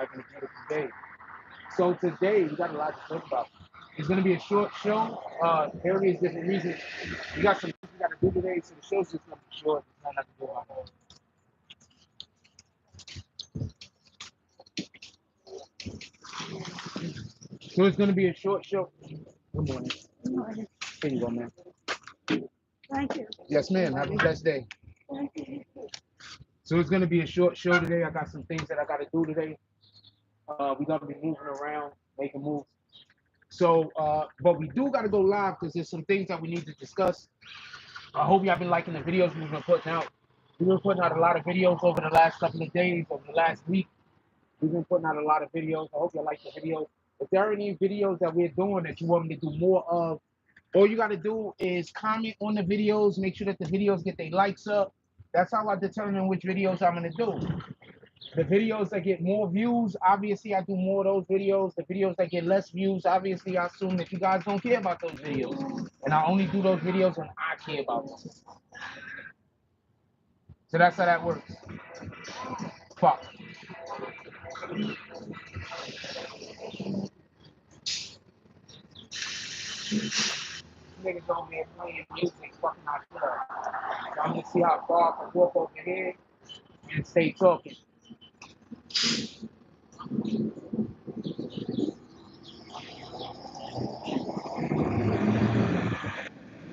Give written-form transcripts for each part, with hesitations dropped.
Having a beautiful day. So today we got a lot to talk about. It's gonna be a short show. Various different reasons. We got some things we gotta do today, so the show's just gonna be short. There's not nothing to do about it. So it's gonna be a short show. Good morning. Good morning. Here you go, man. Thank you. Yes, ma'am. Have a blessed day. Thank you. So it's gonna be a short show today. I got some things that I gotta do today. We're gonna be moving around, making moves. So, but we do gotta go live because there's some things that we need to discuss. I hope y'all been liking the videos we've been putting out. We've been putting out a lot of videos over the last couple of days, over the last week. We've been putting out a lot of videos. I hope you like the videos. If there are any videos that we're doing that you want me to do more of, all you got to do is comment on the videos. Make sure that the videos get their likes up. That's how I determine which videos I'm going to do. The videos that get more views, obviously I do more of those videos. The videos that get less views, obviously I assume that you guys don't care about those videos. And I only do those videos when I care about them. So that's how that works. Fuck. Niggas over here playing music, fucking our club. So I'm gonna see how far I can walk over here and stay talking.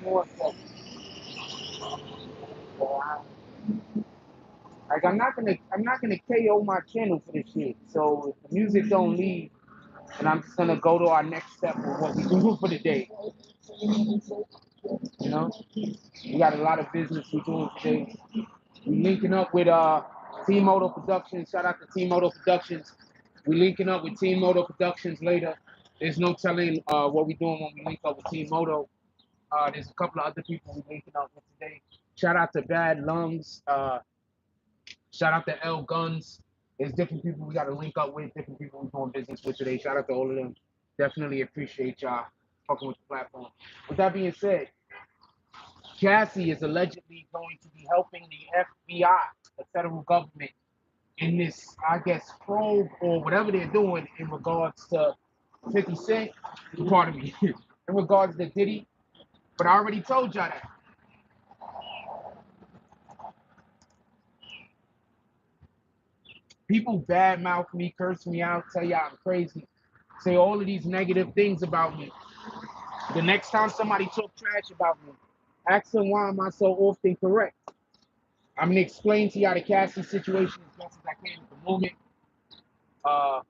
More so. Like I'm not gonna KO my channel for this shit. So if the music don't leave, and I'm just gonna go to our next step of what we do for the day. You know, we got a lot of business we doing today. We linking up with Team Moto Productions. Shout out to Team Moto Productions. We linking up with Team Moto Productions later. There's no telling what we're doing when we link up with Team Moto. There's a couple of other people we linking up with today. Shout out to Bad Lungs. Shout out to L Guns. There's different people we got to link up with, different people we're doing business with today. Shout out to all of them. Definitely appreciate y'all fucking with the platform. With that being said, Cassie is allegedly going to be helping the FBI, the federal government, in this, I guess, probe or whatever they're doing in regards to 50 Cent, pardon me, in regards to Diddy. But I already told y'all that. People badmouth me, curse me out, tell y'all I'm crazy, say all of these negative things about me. The next time somebody talk trash about me, ask them why am I so often correct. I'm gonna explain to y'all the Cassie situation as best as I can at the moment. Uh,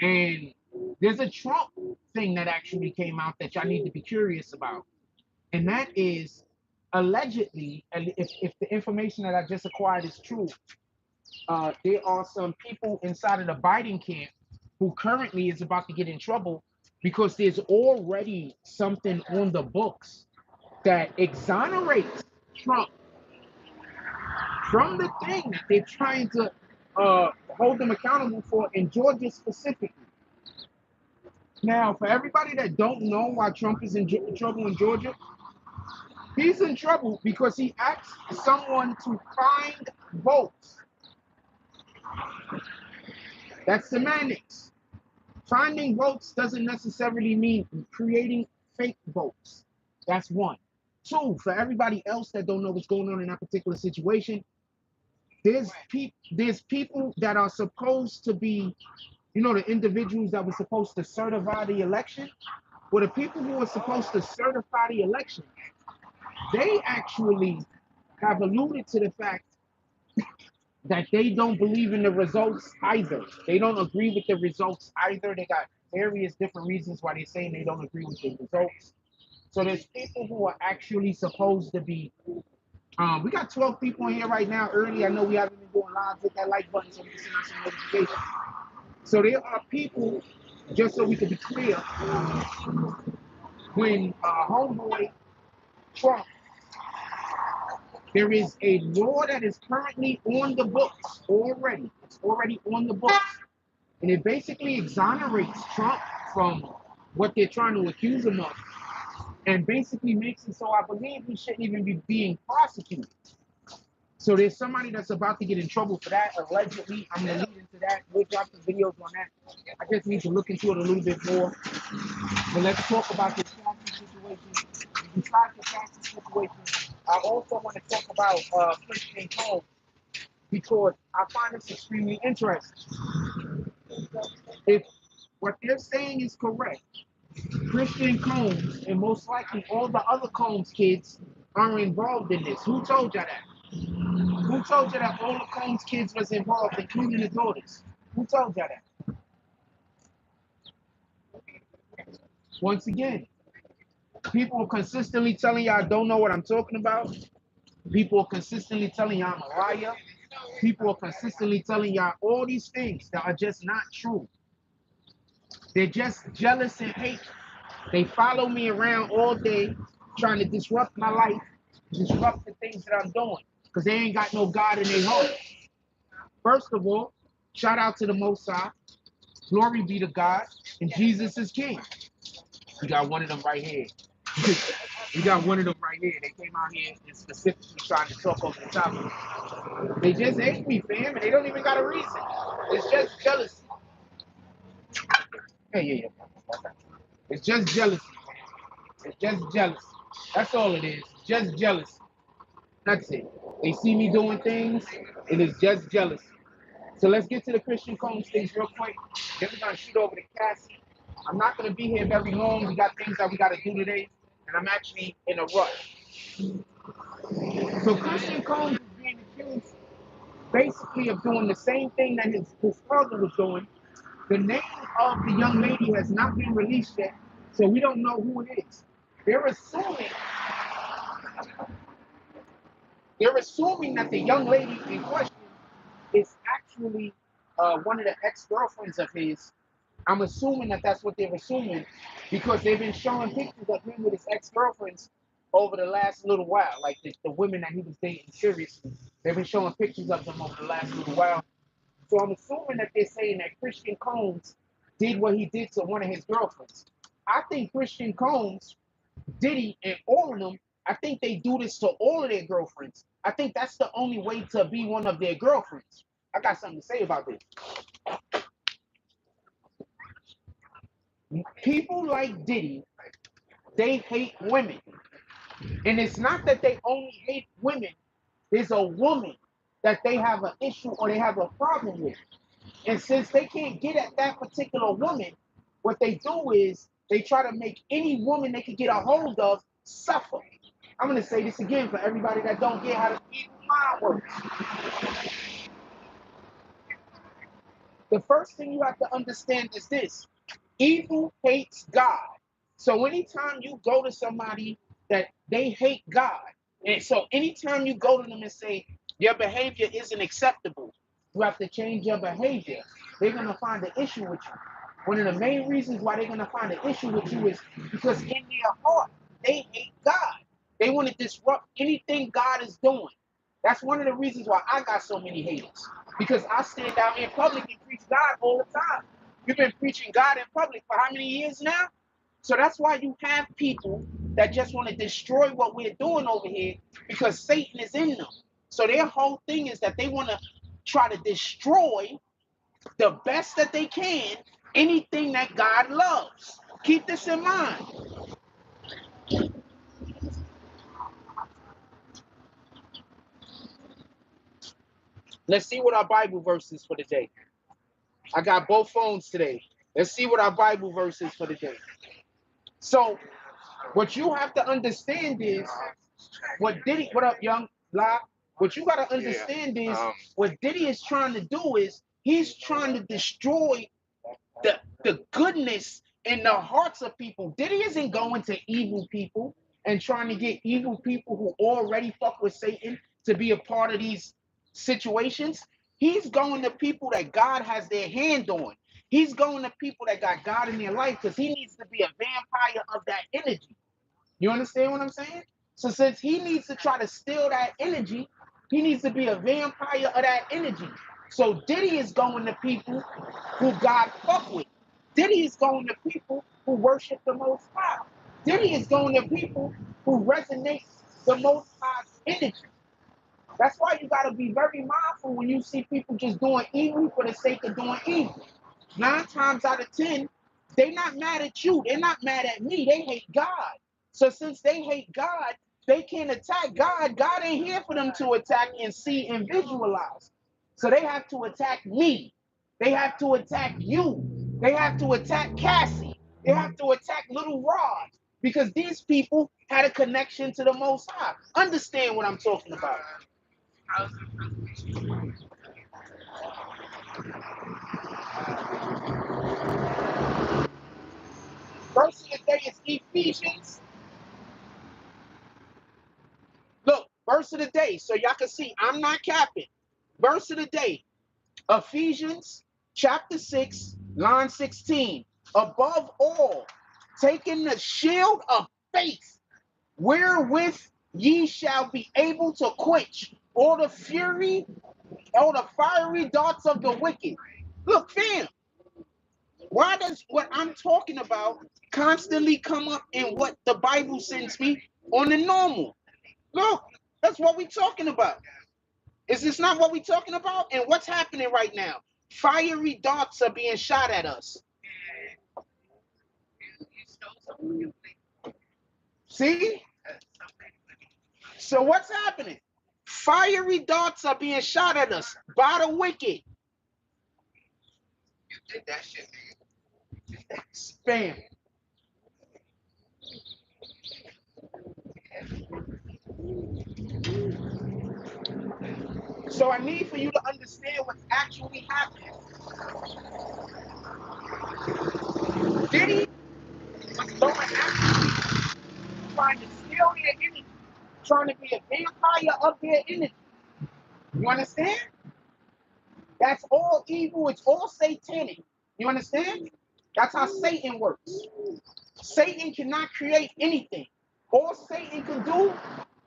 and there's a Trump thing that actually came out that y'all need to be curious about, and that is allegedly, and if the information that I just acquired is true, there are some people inside of the Biden camp who currently is about to get in trouble because there's already something on the books that exonerates Trump from the thing that they're trying to hold them accountable for in Georgia specifically. Now, for everybody that don't know why Trump is in trouble in Georgia, he's in trouble because he asked someone to find votes. That's semantics. Finding votes doesn't necessarily mean creating fake votes. That's one. Two, for everybody else that don't know what's going on in that particular situation, there's people that are supposed to be, the individuals that were supposed to certify the election. Well, the people who are supposed to certify the election, they actually have alluded to the fact that they don't believe in the results either. They don't agree with the results either. They got various different reasons why they're saying they don't agree with the results. So there's people who are actually supposed to be. We got 12 people in here right now early. I know we haven't been doing live. Hit that like button so we can send out some notifications. So there are people, just so we can be clear, when homeboy Trump, there is a law that is currently on the books already. It's already on the books. And it basically exonerates Trump from what they're trying to accuse him of. And basically makes it so I believe he shouldn't even be being prosecuted. So there's somebody that's about to get in trouble for that. Allegedly, I'm gonna lead into that. We'll drop some videos on that. I just need to look into it a little bit more. But let's talk about this Cassie situation. Besides the Cassie situation, I also want to talk about Christian Combs because I find this extremely interesting. If what they're saying is correct, Christian Combs and most likely all the other Combs kids are involved in this. Who told you that? Who told you that all the Combs kids was involved, including the daughters? Who told you that? Once again, people are consistently telling y'all don't know what I'm talking about. People are consistently telling y'all I'm a liar. People are consistently telling y'all all these things that are just not true. They're just jealous and hate. They follow me around all day trying to disrupt my life, disrupt the things that I'm doing because they ain't got no God in their heart. First of all, shout out to the Most High. Glory be to God. And Jesus is King. We got one of them right here. We got one of them right here. They came out here and specifically trying to talk over the topic. They just hate me, fam, and they don't even got a reason. It's just jealousy. Yeah. It's just jealousy. It's just jealousy. That's all it is. Just jealousy. That's it. They see me doing things, and it's just jealousy. So let's get to the Christian Combs things real quick. Then we're gonna shoot over to Cassie. I'm not gonna be here very long. We got things that we gotta do today, and I'm actually in a rush. So Christian Combs is being accused basically of doing the same thing that his father was doing. The name of the young lady has not been released yet, so we don't know who it is. They're assuming that the young lady in question is actually one of the ex-girlfriends of his. I'm assuming that that's what they're assuming because they've been showing pictures of him with his ex-girlfriends over the last little while, like the women that he was dating seriously. They've been showing pictures of them over the last little while. So I'm assuming that they're saying that Christian Combs did what he did to one of his girlfriends. I think Christian Combs, Diddy, and all of them, I think they do this to all of their girlfriends. I think that's the only way to be one of their girlfriends. I got something to say about this. People like Diddy, they hate women. And it's not that they only hate women. There's a woman that they have an issue or they have a problem with. And since they can't get at that particular woman, what they do is they try to make any woman they can get a hold of suffer. I'm going to say this again for everybody that don't get how the evil mind works. The first thing you have to understand is this. Evil hates God. So anytime you go to somebody that they hate God, and so anytime you go to them and say, your behavior isn't acceptable, you have to change your behavior. They're going to find an issue with you. One of the main reasons why they're going to find an issue with you is because in their heart, they hate God. They want to disrupt anything God is doing. That's one of the reasons why I got so many haters. Because I stand out in public and preach God all the time. You've been preaching God in public for how many years now? So that's why you have people that just want to destroy what we're doing over here because Satan is in them. So their whole thing is that they want to try to destroy the best that they can anything that God loves. Keep this in mind. Let's see what our Bible verse is for the day. I got both phones today. Let's see what our Bible verse is for the day. So what you have to understand is what up, young Block? What you got to understand is what Diddy is trying to do is he's trying to destroy the goodness in the hearts of people. Diddy isn't going to evil people and trying to get evil people who already fuck with Satan to be a part of these situations. He's going to people that God has their hand on. He's going to people that got God in their life because he needs to be a vampire of that energy. You understand what I'm saying? So since he needs to try to steal that energy, he needs to be a vampire of that energy. So Diddy is going to people who God fuck with. Diddy is going to people who worship the Most High. Diddy is going to people who resonate the Most High's energy. That's why you got to be very mindful when you see people just doing evil for the sake of doing evil. 9 times out of 10, they're not mad at you. They're not mad at me. They hate God. So since they hate God, they can't attack God. God ain't here for them to attack and see and visualize. So they have to attack me. They have to attack you. They have to attack Cassie. They have to attack Little Rod because these people had a connection to the Most High. Understand what I'm talking about. Verse of the day is Ephesians. Look, verse of the day, so y'all can see I'm not capping. Verse of the day, Ephesians chapter 6, line 16. Above all, taking the shield of faith, wherewith ye shall be able to quench all the fury, all the fiery darts of the wicked. Look, fam, why does what I'm talking about constantly come up in what the Bible sends me on the normal? Look, that's what we're talking about. Is this not what we're talking about? And what's happening right now? Fiery darts are being shot at us. See? So what's happening? Fiery darts are being shot at us by the wicked. You did that shit, man. Spam. So I need for you to understand what's actually happening. Diddy was going after trying to steal their energy, trying to be a vampire of their energy. You understand? That's all evil. It's all satanic. You understand? That's how Satan works. Satan cannot create anything. All Satan can do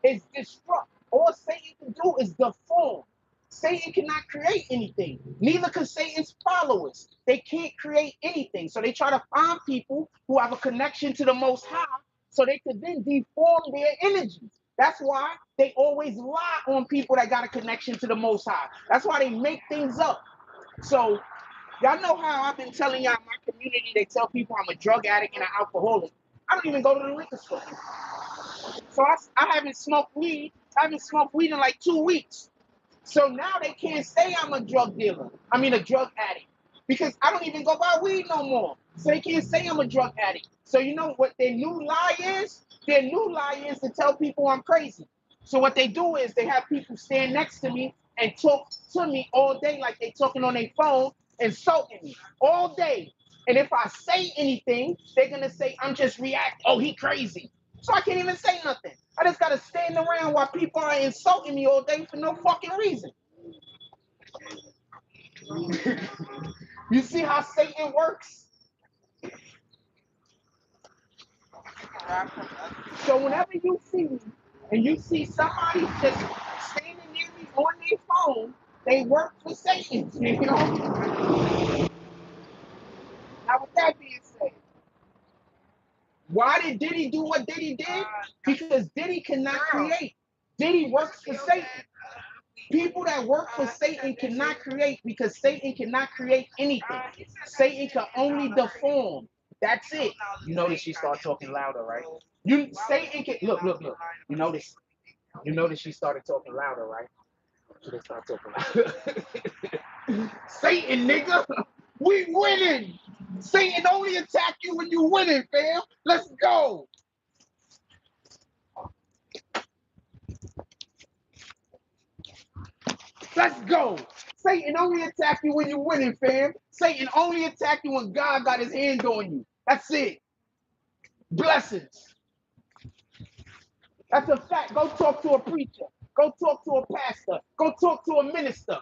is destruct. All Satan can do is deform. Satan cannot create anything. Neither can Satan's followers. They can't create anything. So they try to find people who have a connection to the Most High so they could then deform their energy. That's why they always lie on people that got a connection to the Most High. That's why they make things up. So y'all know how I've been telling y'all in my community, they tell people I'm a drug addict and an alcoholic. I don't even go to the liquor store. So I haven't smoked weed. I haven't smoked weed in like 2 weeks. So now they can't say I'm a drug dealer. I mean a drug addict. Because I don't even go buy weed no more. So they can't say I'm a drug addict. So you know what their new lie is? Their new lie is to tell people I'm crazy. So what they do is they have people stand next to me and talk to me all day like they talking on their phone, insulting me all day. And if I say anything, they're going to say I'm just react. Oh, he crazy. So I can't even say nothing. I just got to stand around while people are insulting me all day for no fucking reason. You see how Satan works? So whenever you see me and you see somebody just standing near me on their phone, they work for Satan, you know? Now with that being said, why did Diddy do what Diddy did? Because Diddy cannot create. Diddy works for Satan. People that work for Satan cannot create because Satan cannot create anything. Satan can only deform. That's it. You notice she started talking louder, right? Satan can look. You notice she started talking louder, right? She didn't start talking louder. Satan, nigga, we winning. Satan only attack you when you winning, fam. Let's go. Let's go. Satan only attack you when you're winning, fam. Satan only attack you when God got his hand on you. That's it. Blessings. That's a fact. Go talk to a preacher. Go talk to a pastor. Go talk to a minister.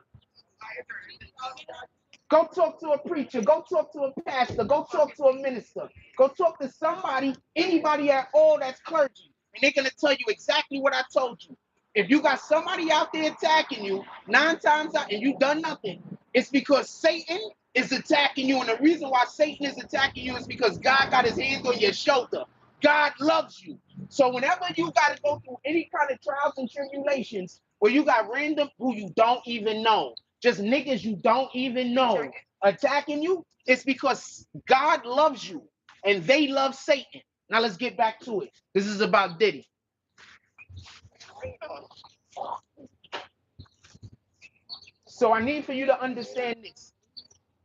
Go talk to a preacher. Go talk to a pastor. Go talk to a minister. Go talk to somebody, anybody at all that's clergy. And they're going to tell you exactly what I told you. If you got somebody out there attacking you 9 times out and you done nothing, it's because Satan is attacking you. And the reason why Satan is attacking you is because God got his hands on your shoulder. God loves you. So whenever you got to go through any kind of trials and tribulations, where you got random who you don't even know, just niggas you don't even know attacking you, it's because God loves you and they love Satan. Now let's get back to it. This is about Diddy. So I need for you to understand this.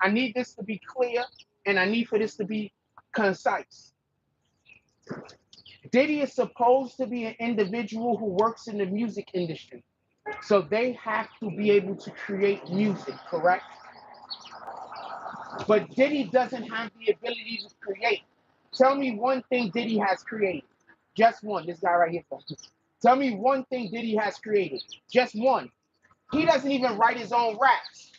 I need this to be clear and I need for this to be concise. Diddy is supposed to be an individual who works in the music industry. So they have to be able to create music, correct? But Diddy doesn't have the ability to create. Tell me one thing Diddy has created. Just one. This guy right here. Tell me one thing Diddy has created. Just one. He doesn't even write his own raps.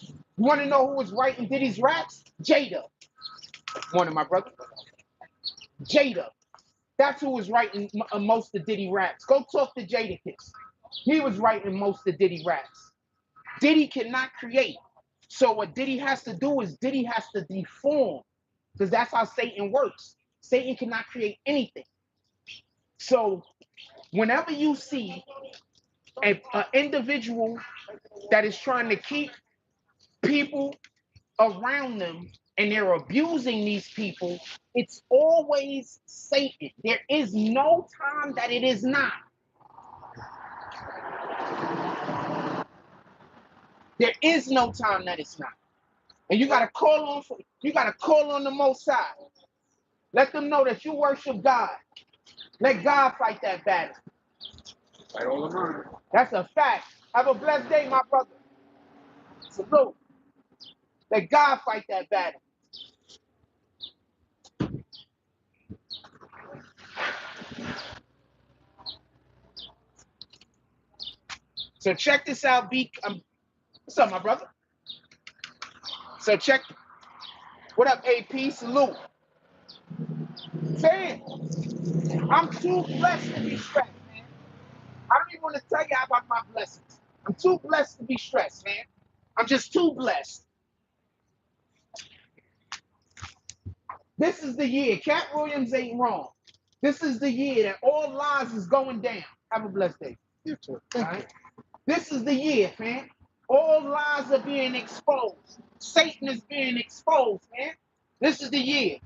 You want to know who was writing Diddy's raps? Jada. One of my brothers. Jada. That's who was writing most of Diddy raps. Go talk to Jadakiss. He was writing most of Diddy raps. Diddy cannot create. So what Diddy has to do is Diddy has to deform, because that's how Satan works. Satan cannot create anything. So whenever you see an individual that is trying to keep people around them and they're abusing these people, it's always Satan. There is no time that it is not. There is no time that it's not. And you gotta call on the Most High. Let them know that you worship God. Let God fight that battle. Fight all the murder. That's a fact. Have a blessed day, my brother. Salute. Let God fight that battle. So check this out, B. What's up, my brother? So check. What up, AP? Salute. Fam, I'm too blessed to be stressed, man. I don't even want to tell you about my blessings. I'm too blessed to be stressed, man. I'm just too blessed. This is the year. Cat Williams ain't wrong. This is the year that all lies is going down. Have a blessed day. You too. All right? This is the year, man. All lies are being exposed. Satan is being exposed, man. This is the year.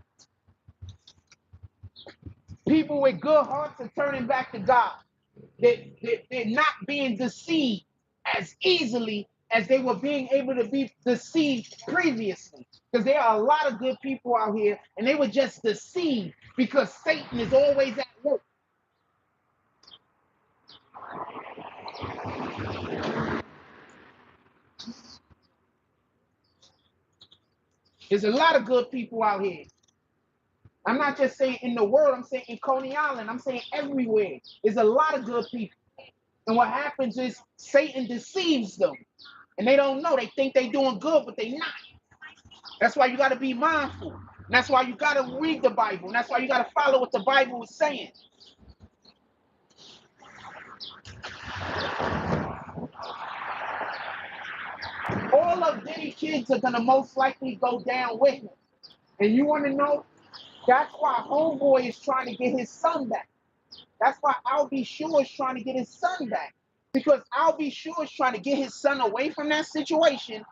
People with good hearts are turning back to God. They're not being deceived as easily as they were being able to be deceived previously. Because there are a lot of good people out here, and they were just deceived because Satan is always at work. There's a lot of good people out here. I'm not just saying in the world, I'm saying in Coney Island, I'm saying everywhere. There's a lot of good people. And what happens is Satan deceives them. And they don't know. They think they're doing good, but they're not. That's why you got to be mindful. And that's why you got to read the Bible. And that's why you got to follow what the Bible is saying. All of Diddy kids are going to most likely go down with him. And you want to know? That's why Homeboy is trying to get his son back. That's why I'll Be Sure is trying to get his son back. Because I'll Be Sure is trying to get his son away from that situation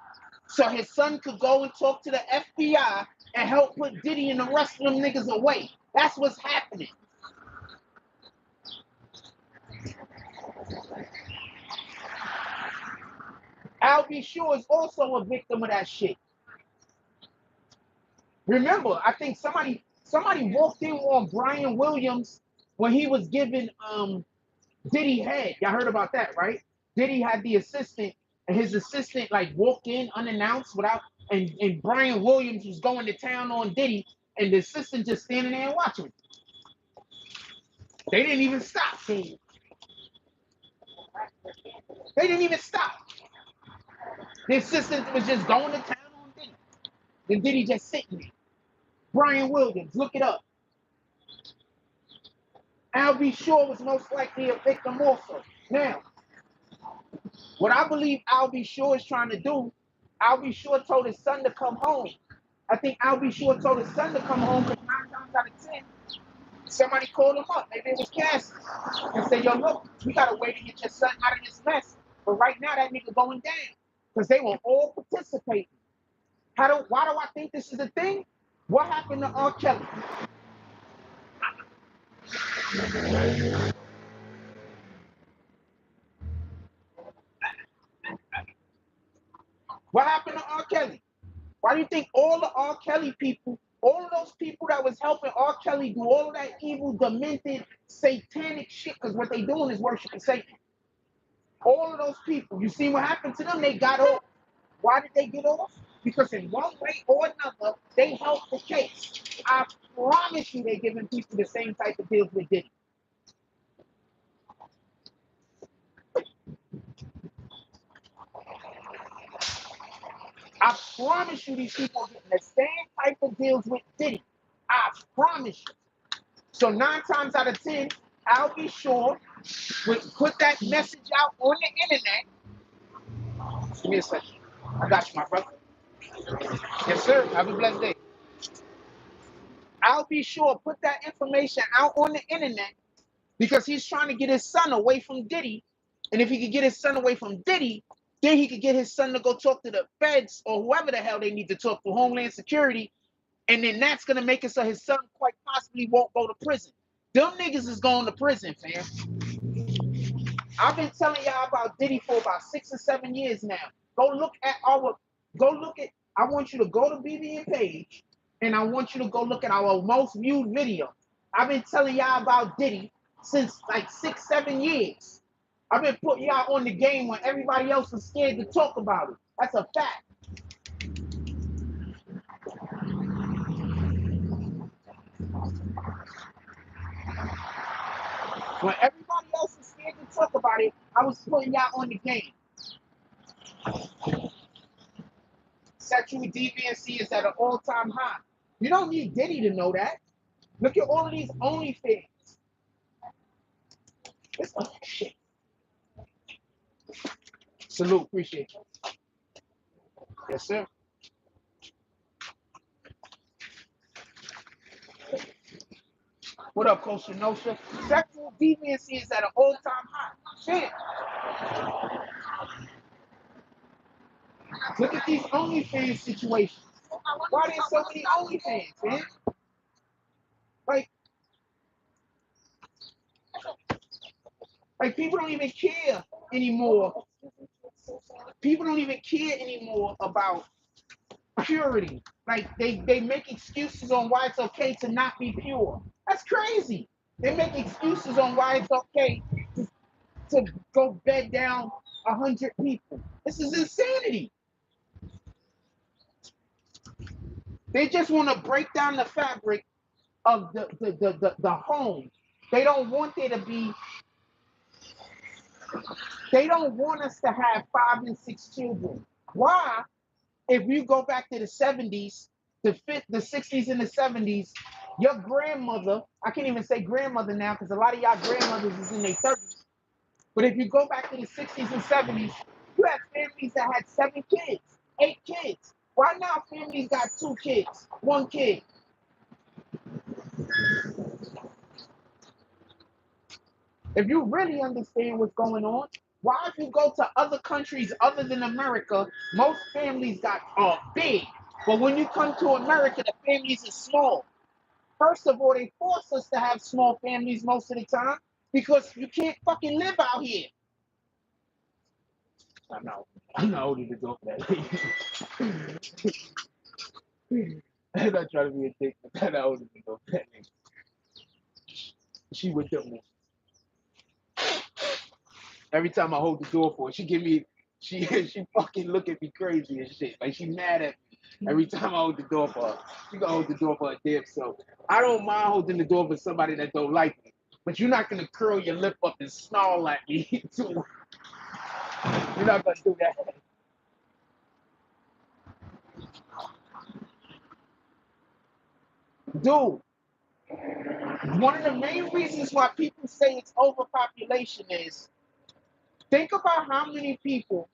so his son could go and talk to the FBI and help put Diddy and the rest of them niggas away. That's what's happening. I'll Be Sure is also a victim of that shit. Remember, I think somebody walked in on Brian Williams when he was giving Diddy head. Y'all heard about that, right? Diddy had the assistant, and his assistant like walked in unannounced without, and Brian Williams was going to town on Diddy, and the assistant just standing there and watching. They didn't even stop. They didn't even stop. The assistant was just going to town on Diddy. Then Diddy just sitting there. Brian Williams, look it up. I'll Be Sure was most likely a victim also. Now, what I believe I'll Be Sure is trying to do, I'll Be Sure told his son to come home. I think I'll Be Sure told his son to come home because 9 times out of 10, Somebody called him up, maybe it was Cassie, and said, yo, look, we got a way to get your son out of this mess. But right now, that nigga going down. Because they were all participating. Why do I think this is a thing? What happened to R. Kelly? What happened to R. Kelly? Why do you think all the R. Kelly people, all of those people that was helping R. Kelly do all of that evil, demented, satanic shit, because what they doing is worshiping Satan. All of those people, you see what happened to them? They got off. Why did they get off? Because in one way or another, they helped the case. I promise you they're giving people the same type of deals with Diddy. I promise you these people are getting the same type of deals with Diddy. I promise you. So 9 times out of 10, I'll be sure to put that message out on the internet. Give me a second. I got you, my brother. Yes, sir. Have a blessed day. I'll be sure to put that information out on the internet because he's trying to get his son away from Diddy. And if he could get his son away from Diddy, then he could get his son to go talk to the feds or whoever the hell they need to talk to, Homeland Security. And then that's going to make it so his son quite possibly won't go to prison. Them niggas is going to prison, fam. I've been telling y'all about Diddy for about 6 or 7 years now. I want you to go to BBN page and I want you to go look at our most viewed video. I've been telling y'all about Diddy since like 6, 7 years. I've been putting y'all on the game when everybody else is scared to talk about it. That's a fact. When everybody else is scared to talk about it, I was putting y'all on the game. Sexual deviancy is at an all-time high. You don't need Diddy to know that. Look at all of these OnlyFans. It's shit. Salute, appreciate you. Yes, sir. What up, Coach Kenosha? Sexual deviancy is at an all-time high. Shit. Look at these OnlyFans situations. Why are there so many OnlyFans, man? Like people don't even care anymore. People don't even care anymore about purity. Like they make excuses on why it's okay to not be pure. That's crazy. They make excuses on why it's okay to go bed down 100 people. This is insanity. They just want to break down the fabric of the home. They don't want there to be. They don't want us to have 5 and 6 children. Why? If you go back to the 70s, the 60s and the 70s, your grandmother, I can't even say grandmother now because a lot of y'all grandmothers is in their 30s. But if you go back to the 60s and 70s, you had families that had 7 kids, 8 kids. Why now families got 2 kids, 1 kid? If you really understand what's going on, why if you go to other countries other than America, most families got big. But when you come to America, the families are small. First of all, they force us to have small families most of the time because you can't fucking live out here. I'm not holding the door for that. I'm not trying to be a dick, but I'm not holding the door for that. She with them. Every time I hold the door for her, she fucking look at me crazy and shit. Like she mad at me. Every time I hold the door for her, she gonna hold the door for her damn self. I don't mind holding the door for somebody that don't like me, but you're not gonna curl your lip up and snarl at me too. You're not gonna do that. Dude, one of the main reasons why people say it's overpopulation is think about how many people,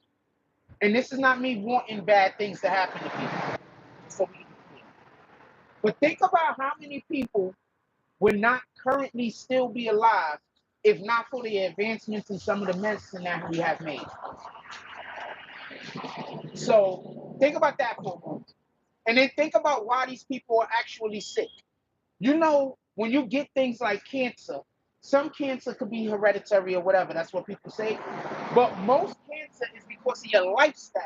and this is not me wanting bad things to happen to people. So, but think about how many people would not currently still be alive if not for the advancements in some of the medicine that we have made. So think about that for a moment. And then think about why these people are actually sick. You know, when you get things like cancer, some cancer could be hereditary or whatever. That's what people say. But most cancer is because of your lifestyle.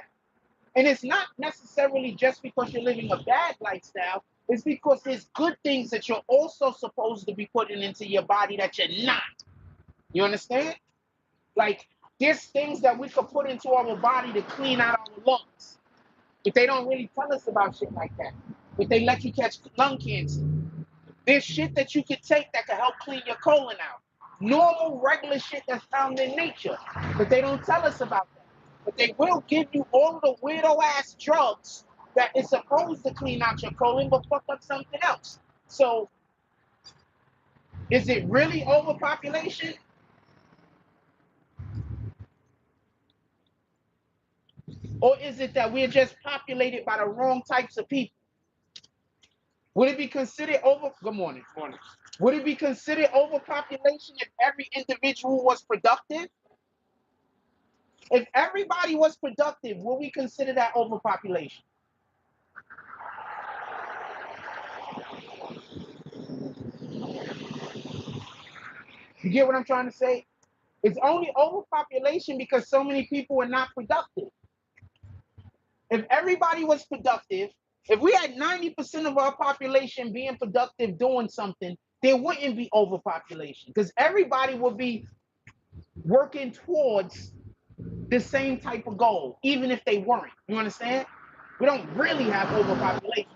And it's not necessarily just because you're living a bad lifestyle. It's because there's good things that you're also supposed to be putting into your body that you're not. You understand? Like, there's things that we could put into our body to clean out our lungs. But they don't really tell us about shit like that. But they let you catch lung cancer. There's shit that you could take that could help clean your colon out. Normal, regular shit that's found in nature. But they don't tell us about that. But they will give you all the weirdo-ass drugs that is supposed to clean out your colon but fuck up something else. So, is it really overpopulation? Or is it that we're just populated by the wrong types of people? Would it be considered Good morning. Morning. Would it be considered overpopulation if every individual was productive? If everybody was productive, would we consider that overpopulation? You get what I'm trying to say? It's only overpopulation because so many people are not productive. If everybody was productive, if we had 90% of our population being productive doing something, there wouldn't be overpopulation because everybody would be working towards the same type of goal, even if they weren't. You understand? We don't really have overpopulation.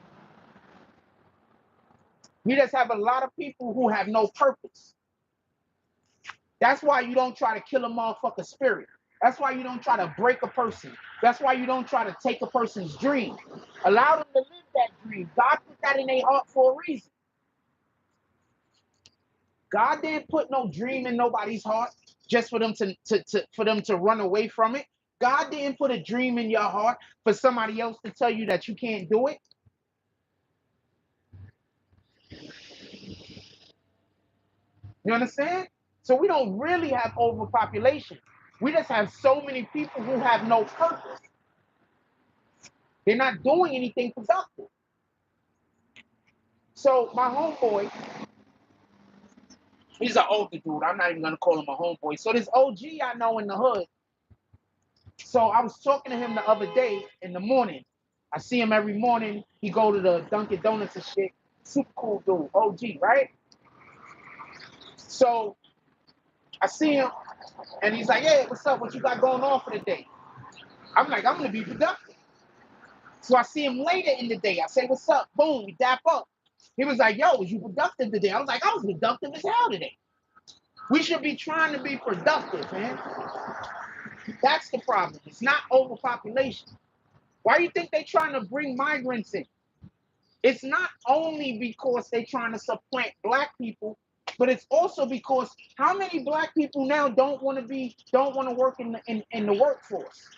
We just have a lot of people who have no purpose. That's why you don't try to kill a motherfucker's spirit. That's why you don't try to break a person. That's why you don't try to take a person's dream. Allow them to live that dream. God put that in their heart for a reason. God didn't put no dream in nobody's heart just for them to run away from it. God didn't put a dream in your heart for somebody else to tell you that you can't do it. You understand? So we don't really have overpopulation. We just have so many people who have no purpose. They're not doing anything productive. So my homeboy, he's an older dude. I'm not even gonna call him a homeboy. So this OG I know in the hood. So I was talking to him the other day in the morning. I see him every morning. He go to the Dunkin' Donuts and shit. Super cool dude, OG, right? So I see him and he's like, "Hey, what's up? What you got going on for the day?" I'm like, "I'm gonna be productive." So I see him later in the day. I say, "What's up?" Boom, we dap up. He was like, "Yo, was you productive today?" I was like, "I was productive as hell today." We should be trying to be productive, man. That's the problem. It's not overpopulation. Why do you think they're trying to bring migrants in? It's not only because they're trying to supplant black people, but it's also because how many black people now don't want to work in the workforce?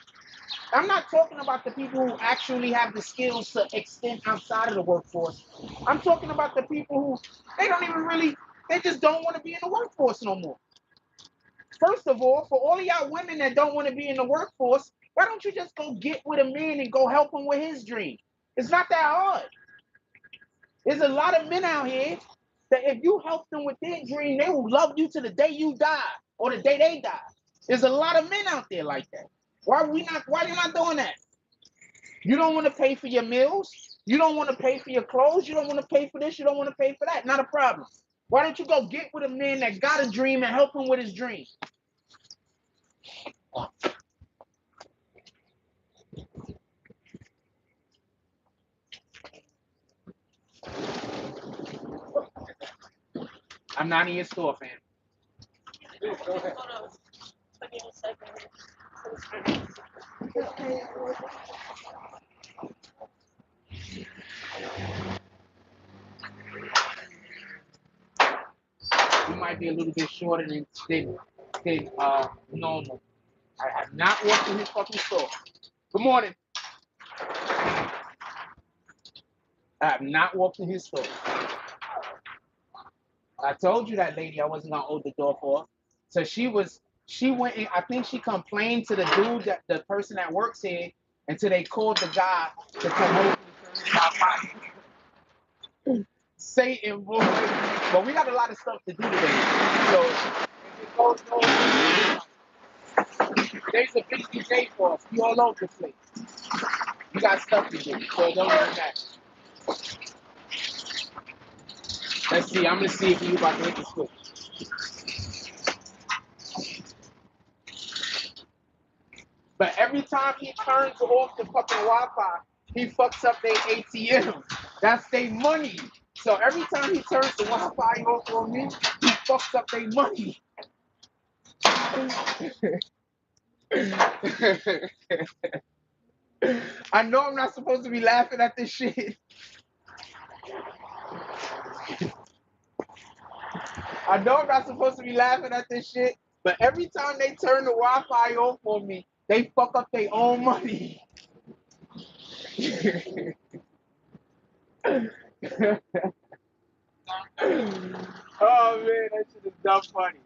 I'm not talking about the people who actually have the skills to extend outside of the workforce. I'm talking about the people who they just don't want to be in the workforce no more. First of all, for all of y'all women that don't want to be in the workforce, why don't you just go get with a man and go help him with his dream? It's not that hard. There's a lot of men out here that if you help them with their dream, they will love you to the day you die or the day they die. There's a lot of men out there like that. Why are you not doing that? You don't want to pay for your meals. You don't want to pay for your clothes. You don't want to pay for this. You don't want to pay for that. Not a problem. Why don't you go get with a man that got a dream and help him with his dream? I'm not in your store, fam. Go ahead. You might be a little bit shorter than normal. I have not walked in his fucking store. Good morning. I have not walked in his store. I told you that lady I wasn't gonna hold the door for. So she went in, I think she complained to the dude that the person that works here until they called the guy to come over and turn Satan, boy. But we got a lot of stuff to do today. So if it goes over, today's a busy day for us. We all over the place. We got stuff to do. So it don't even matter. Let's see. I'm gonna see if you about to hit the switch. But every time he turns off the fucking Wi-Fi, he fucks up their ATM. That's their money. So every time he turns the Wi-Fi off on me, he fucks up their money. I know I'm not supposed to be laughing at this shit. I know I'm not supposed to be laughing at this shit, but every time they turn the Wi-Fi off on me, they fuck up their own money. Oh man, that shit is dumb funny.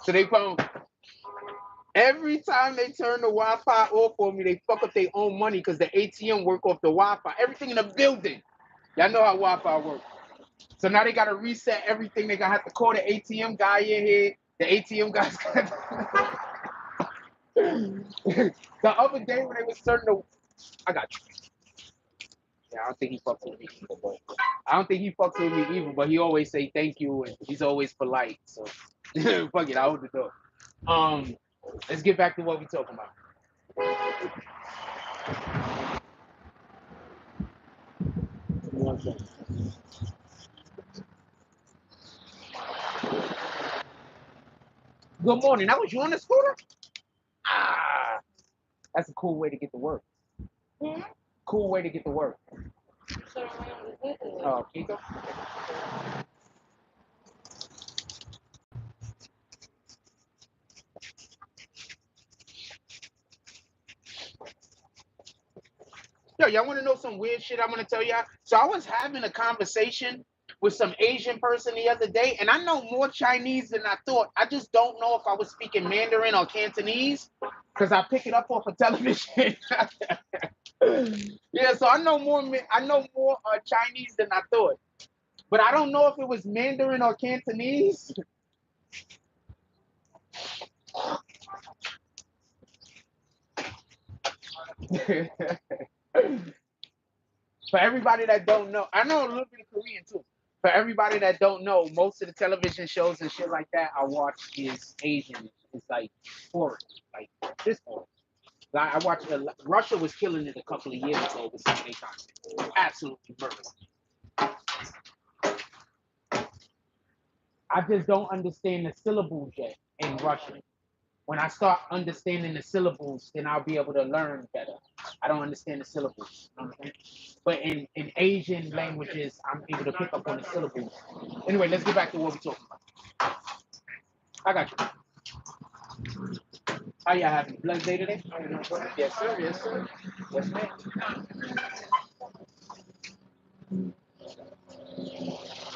So they found every time they turn the Wi-Fi off on me, they fuck up their own money because the ATM work off the Wi-Fi. Everything in the building. Y'all know how Wi-Fi works. So now they gotta reset everything. They gonna have to call the ATM guy in here. The ATM guy's got the other day when they was turning the I got you. Yeah, I don't think he fucks with me either, but I don't think he fucks with me either, but he always say thank you and he's always polite. So fuck it, I hold the door. Let's get back to what we talking about. Good morning. That was you on the scooter? Ah, that's a cool way to get to work. Hmm? Cool way to get to work. Kiko? Yo, y'all want to know some weird shit I'm going to tell y'all? So I was having a conversation with some Asian person the other day, and I know more Chinese than I thought. I just don't know if I was speaking Mandarin or Cantonese because I pick it up off of television. Yeah, so I know more Chinese than I thought, but I don't know if it was Mandarin or Cantonese. For everybody that don't know, I know a little bit of Korean too. For everybody that don't know, most of the television shows and shit like that I watch is Asian. It's like foreign, like this foreign. Like, I watched Russia was killing it a couple of years ago with some of their content. Absolutely murder. I just don't understand the syllables yet in Russian. When I start understanding the syllables, then I'll be able to learn better. I don't understand the syllables. You know what I'm saying? But in Asian languages, I'm able to pick up on the syllables. Anyway, let's get back to what we're talking about. I got you. How y'all having a blessed day today? Yes, sir. Yes, sir. Yes, ma'am.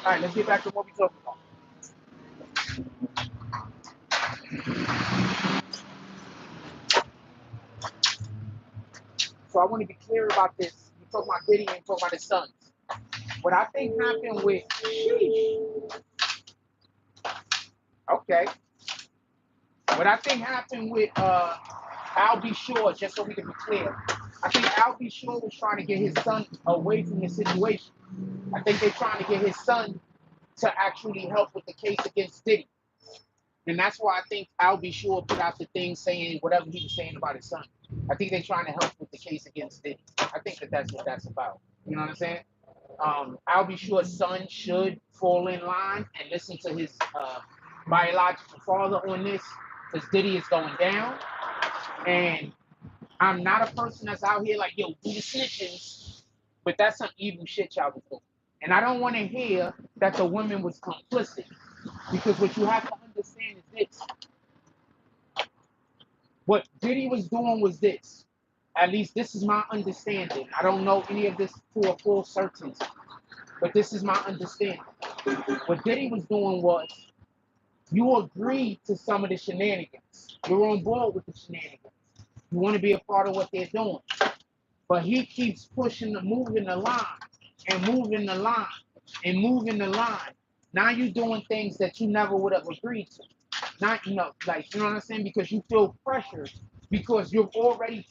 All right, let's get back to what we're talking about. So I want to be clear about this. You talk about Diddy and talk about his sons. What I think happened with okay. What I think happened with Al B. Shore, just so we can be clear, I think Al B. Shore was trying to get his son away from the situation. I think they're trying to get his son to actually help with the case against Diddy. And that's why I think Al B. Shore put out the thing saying whatever he was saying about his son. I think they're trying to help with the case against Diddy. I think that's what that's about. You know what I'm saying? Al B. Shore's son should fall in line and listen to his biological father on this because Diddy is going down. And I'm not a person that's out here like, yo, do the snitchings, but that's some evil shit y'all was doing. And I don't want to hear that the woman was complicit because what you have to understand is this. What Diddy was doing was this. At least this is my understanding. I don't know any of this to a full certainty, but this is my understanding. What Diddy was doing was you agreed to some of the shenanigans. You're on board with the shenanigans. You want to be a part of what they're doing. But he keeps pushing moving the line and moving the line and moving the line. Now you're doing things that you never would have agreed to. Not, like, you know what I'm saying? Because you feel pressured because you've already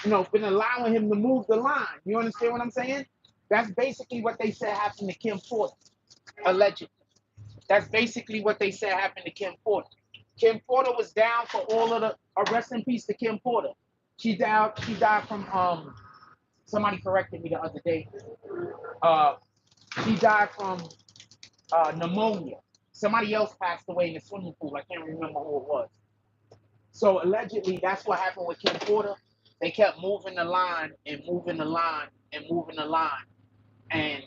been allowing him to move the line. You understand what I'm saying? That's basically what they said happened to Kim Porter, allegedly. That's basically what they said happened to Kim Porter. Kim Porter was down for all of the. Rest in peace to Kim Porter. She died from somebody corrected me the other day. She died from pneumonia. Somebody else passed away in the swimming pool. I can't remember who it was. So allegedly, that's what happened with Kim Porter. They kept moving the line and moving the line and moving the line. And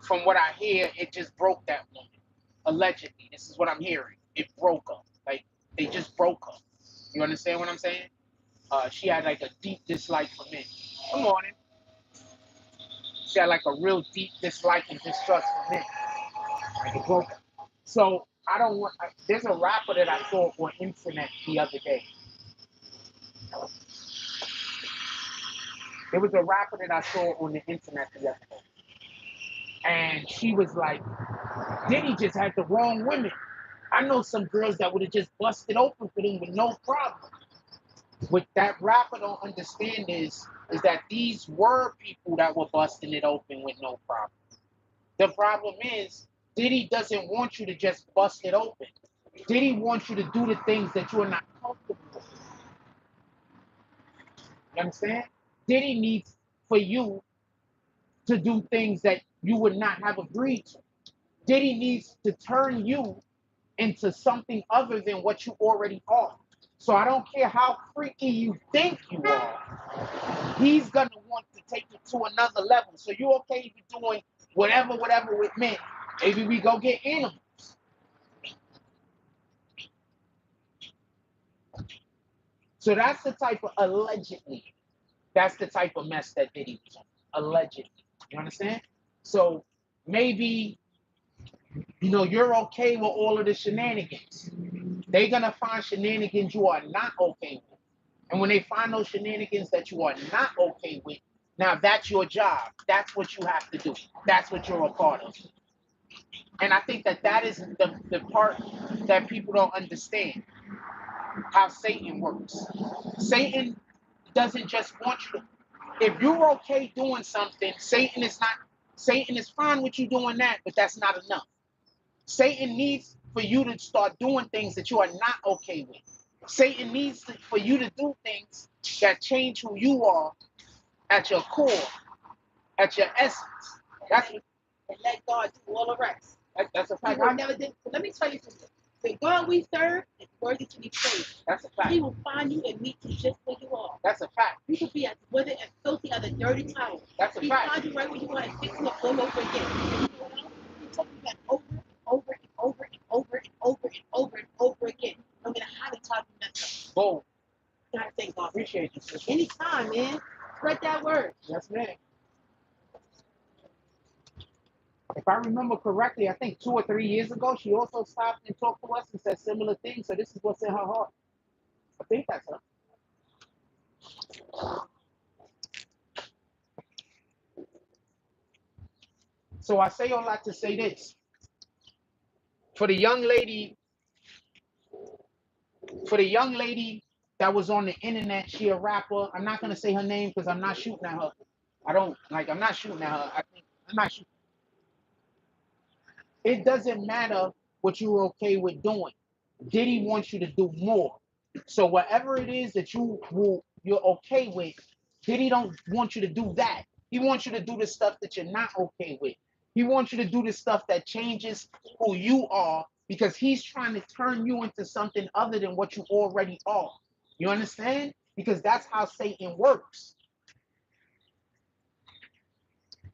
from what I hear, it just broke that woman. Allegedly, this is what I'm hearing. It broke her. Like, they just broke her. You understand what I'm saying? She had like a deep dislike for men. Good morning. She had like a real deep dislike and distrust for men. Like, it broke her. So I don't want. There's a rapper that I saw on internet the other day. There was a rapper that I saw on the internet the other day, and she was like, "Diddy just had the wrong women. I know some girls that would have just busted open for them with no problem." What that rapper don't understand is that these were people that were busting it open with no problem. The problem is Diddy doesn't want you to just bust it open. Diddy wants you to do the things that you are not comfortable with. You understand? Diddy needs for you to do things that you would not have agreed to. Diddy needs to turn you into something other than what you already are. So I don't care how freaky you think you are, he's gonna want to take it to another level. So you okay if you're doing whatever with men. Maybe we go get animals. So that's the type of allegedly. That's the type of mess that Diddy was on. Allegedly. You understand? So maybe you're okay with all of the shenanigans. They're gonna find shenanigans you are not okay with. And when they find those shenanigans that you are not okay with, now that's your job. That's what you have to do. That's what you're a part of. And I think that is the part that people don't understand, how Satan works. Satan doesn't just want you to. If you're okay doing something, Satan is fine with you doing that, but that's not enough. Satan needs for you to start doing things that you are not okay with. Satan needs for you to do things that change who you are at your core, at your essence. That's what, and let God do all the rest. that's a He fact. will never do. So let me tell you something. The God we serve is worthy to be praised. That's a fact. He will find you and meet you just where you are. That's a fact. You could be as withered and filthy as a dirty towel. That's a He fact. finds you right where you are and fix you up all over again. And you know what else? He took you back over and over and over and over and over and over and over again. No matter how many times you mess up. Boom. You gotta thank God. Appreciate you, sister. Anytime, man. Spread that word. Yes, ma'am. If I remember correctly, I think 2 or 3 years ago, she also stopped and talked to us and said similar things. So this is what's in her heart. I think that's her. So I say all that to say this. For the young lady that was on the internet, she a rapper. I'm not gonna say her name because I'm not shooting at her. I'm not shooting at her. I'm not shooting. It doesn't matter what you're okay with doing. Diddy wants you to do more. So whatever it is that you're okay with, Diddy don't want you to do that. He wants you to do the stuff that you're not okay with. He wants you to do the stuff that changes who you are because he's trying to turn you into something other than what you already are. You understand? Because that's how Satan works.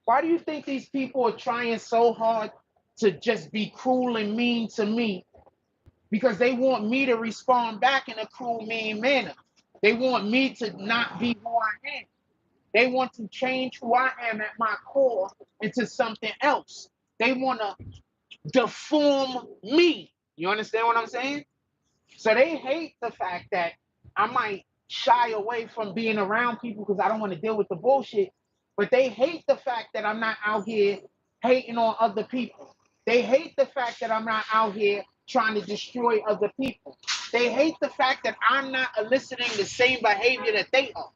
Why do you think these people are trying so hard to just be cruel and mean to me? Because they want me to respond back in a cruel, mean manner. They want me to not be who I am. They want to change who I am at my core into something else. They want to deform me. You understand what I'm saying? So they hate the fact that I might shy away from being around people because I don't want to deal with the bullshit. But they hate the fact that I'm not out here hating on other people. They hate the fact that I'm not out here trying to destroy other people. They hate the fact that I'm not eliciting the same behavior that they are.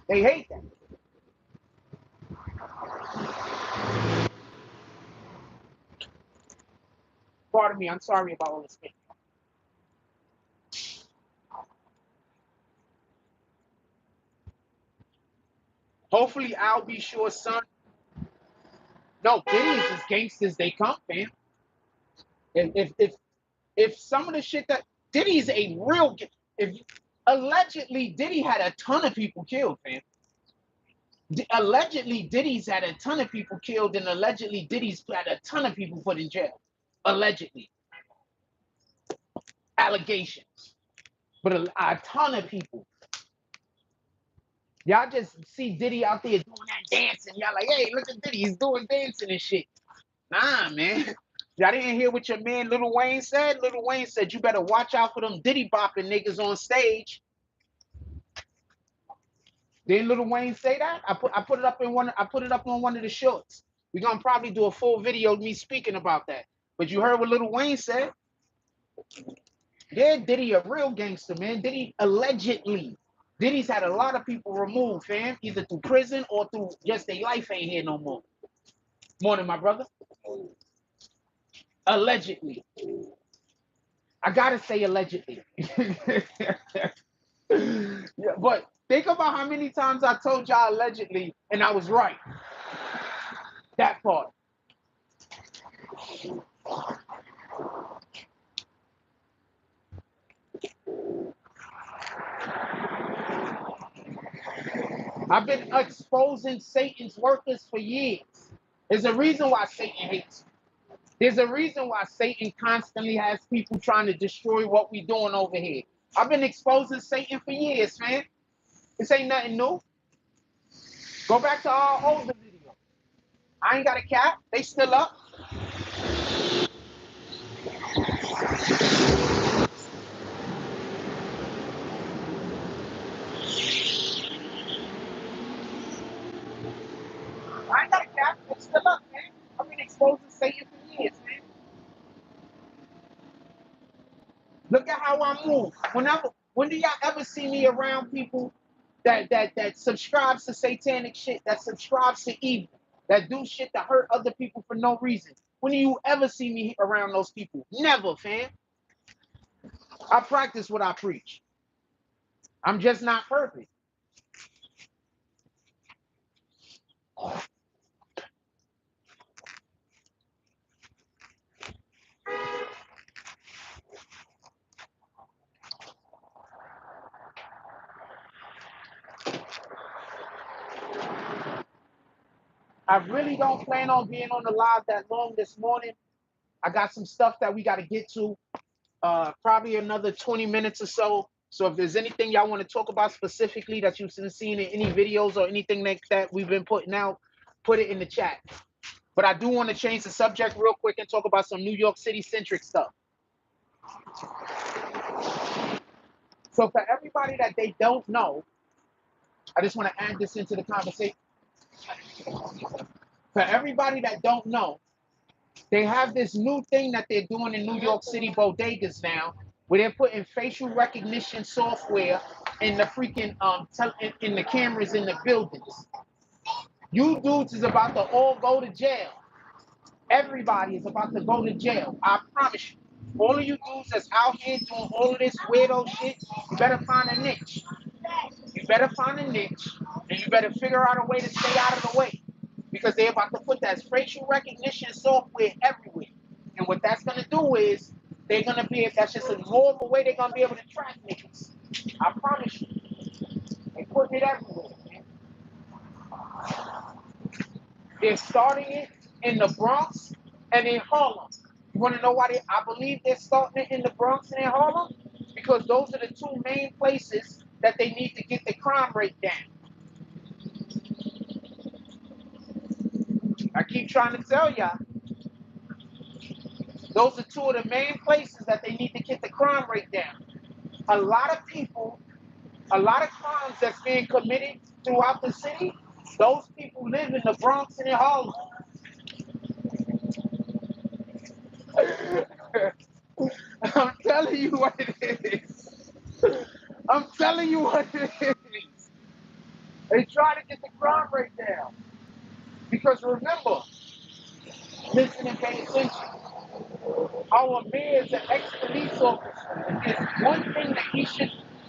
They hate that. Pardon me, I'm sorry about all this. Hopefully, I'll be sure, son. No, Diddy's as gangsters they come, fam. If some of the shit that Diddy's a real, if allegedly Diddy had a ton of people killed, fam. Allegedly Diddy's had a ton of people killed, and allegedly Diddy's had a ton of people put in jail. Allegedly, allegations, but a ton of people. Y'all just see Diddy out there doing that dancing. Y'all like, hey, look at Diddy, he's doing dancing and shit. Nah, man. Y'all didn't hear what your man Lil Wayne said? Lil Wayne said, you better watch out for them Diddy bopping niggas on stage. Didn't Lil Wayne say that? I put it up on one of the shorts. We're gonna probably do a full video of me speaking about that. But you heard what Lil Wayne said? Yeah, Diddy a real gangster, man. Diddy allegedly. Diddy's had a lot of people removed, fam, either through prison or through just their life ain't here no more. Morning, my brother. Allegedly. I gotta say allegedly. Yeah, but think about how many times I told y'all allegedly and I was right. That part. I've been exposing Satan's workers for years. There's a reason why Satan hates. There's a reason why Satan constantly has people trying to destroy what we're doing over here. I've been exposing Satan for years, man. This ain't nothing new. Go back to our older videos. I ain't got a cap. They still up. I ain't got a cap. They still up, man. I've been exposing Satan for years, man. Look at how I move. When do y'all ever see me around people that subscribes to satanic shit, that subscribes to evil, that do shit to hurt other people for no reason? When do you ever see me around those people? Never, fam. I practice what I preach. I'm just not perfect. I really don't plan on being on the live that long this morning. I got some stuff that we got to get to. Probably another 20 minutes or so. So if there's anything y'all want to talk about specifically that you've been seeing in any videos or anything like that we've been putting out, put it in the chat. But I do want to change the subject real quick and talk about some New York City centric stuff. So for everybody that they don't know, I just want to add this into the conversation. For everybody that don't know, they have this new thing that they're doing in New York City bodegas now, where they're putting facial recognition software in the freaking in the cameras in the buildings. You dudes is about to all go to jail. Everybody is about to go to jail. I promise you. All of you dudes that's out here doing all of this weirdo shit, you better find a niche. You better find a niche, and you better figure out a way to stay out of the way. Because they're about to put that facial recognition software everywhere. And what that's going to do is, they're going to be, that's just a more of a way they're going to be able to track niggas. I promise you. They put it everywhere, man. They're starting it in the Bronx and in Harlem. You want to know why I believe they're starting it in the Bronx and in Harlem? Because those are the two main places that they need to get the crime rate down. I keep trying to tell y'all, those are two of the main places that they need to get the crime rate down. A lot of people, a lot of crimes that's being committed throughout the city, those people live in the Bronx and in Harlem. I'm telling you what it is. I'm telling you what it is. They try to get the crime rate down. Because remember, listen and pay attention. Our mayor is an ex-police officer.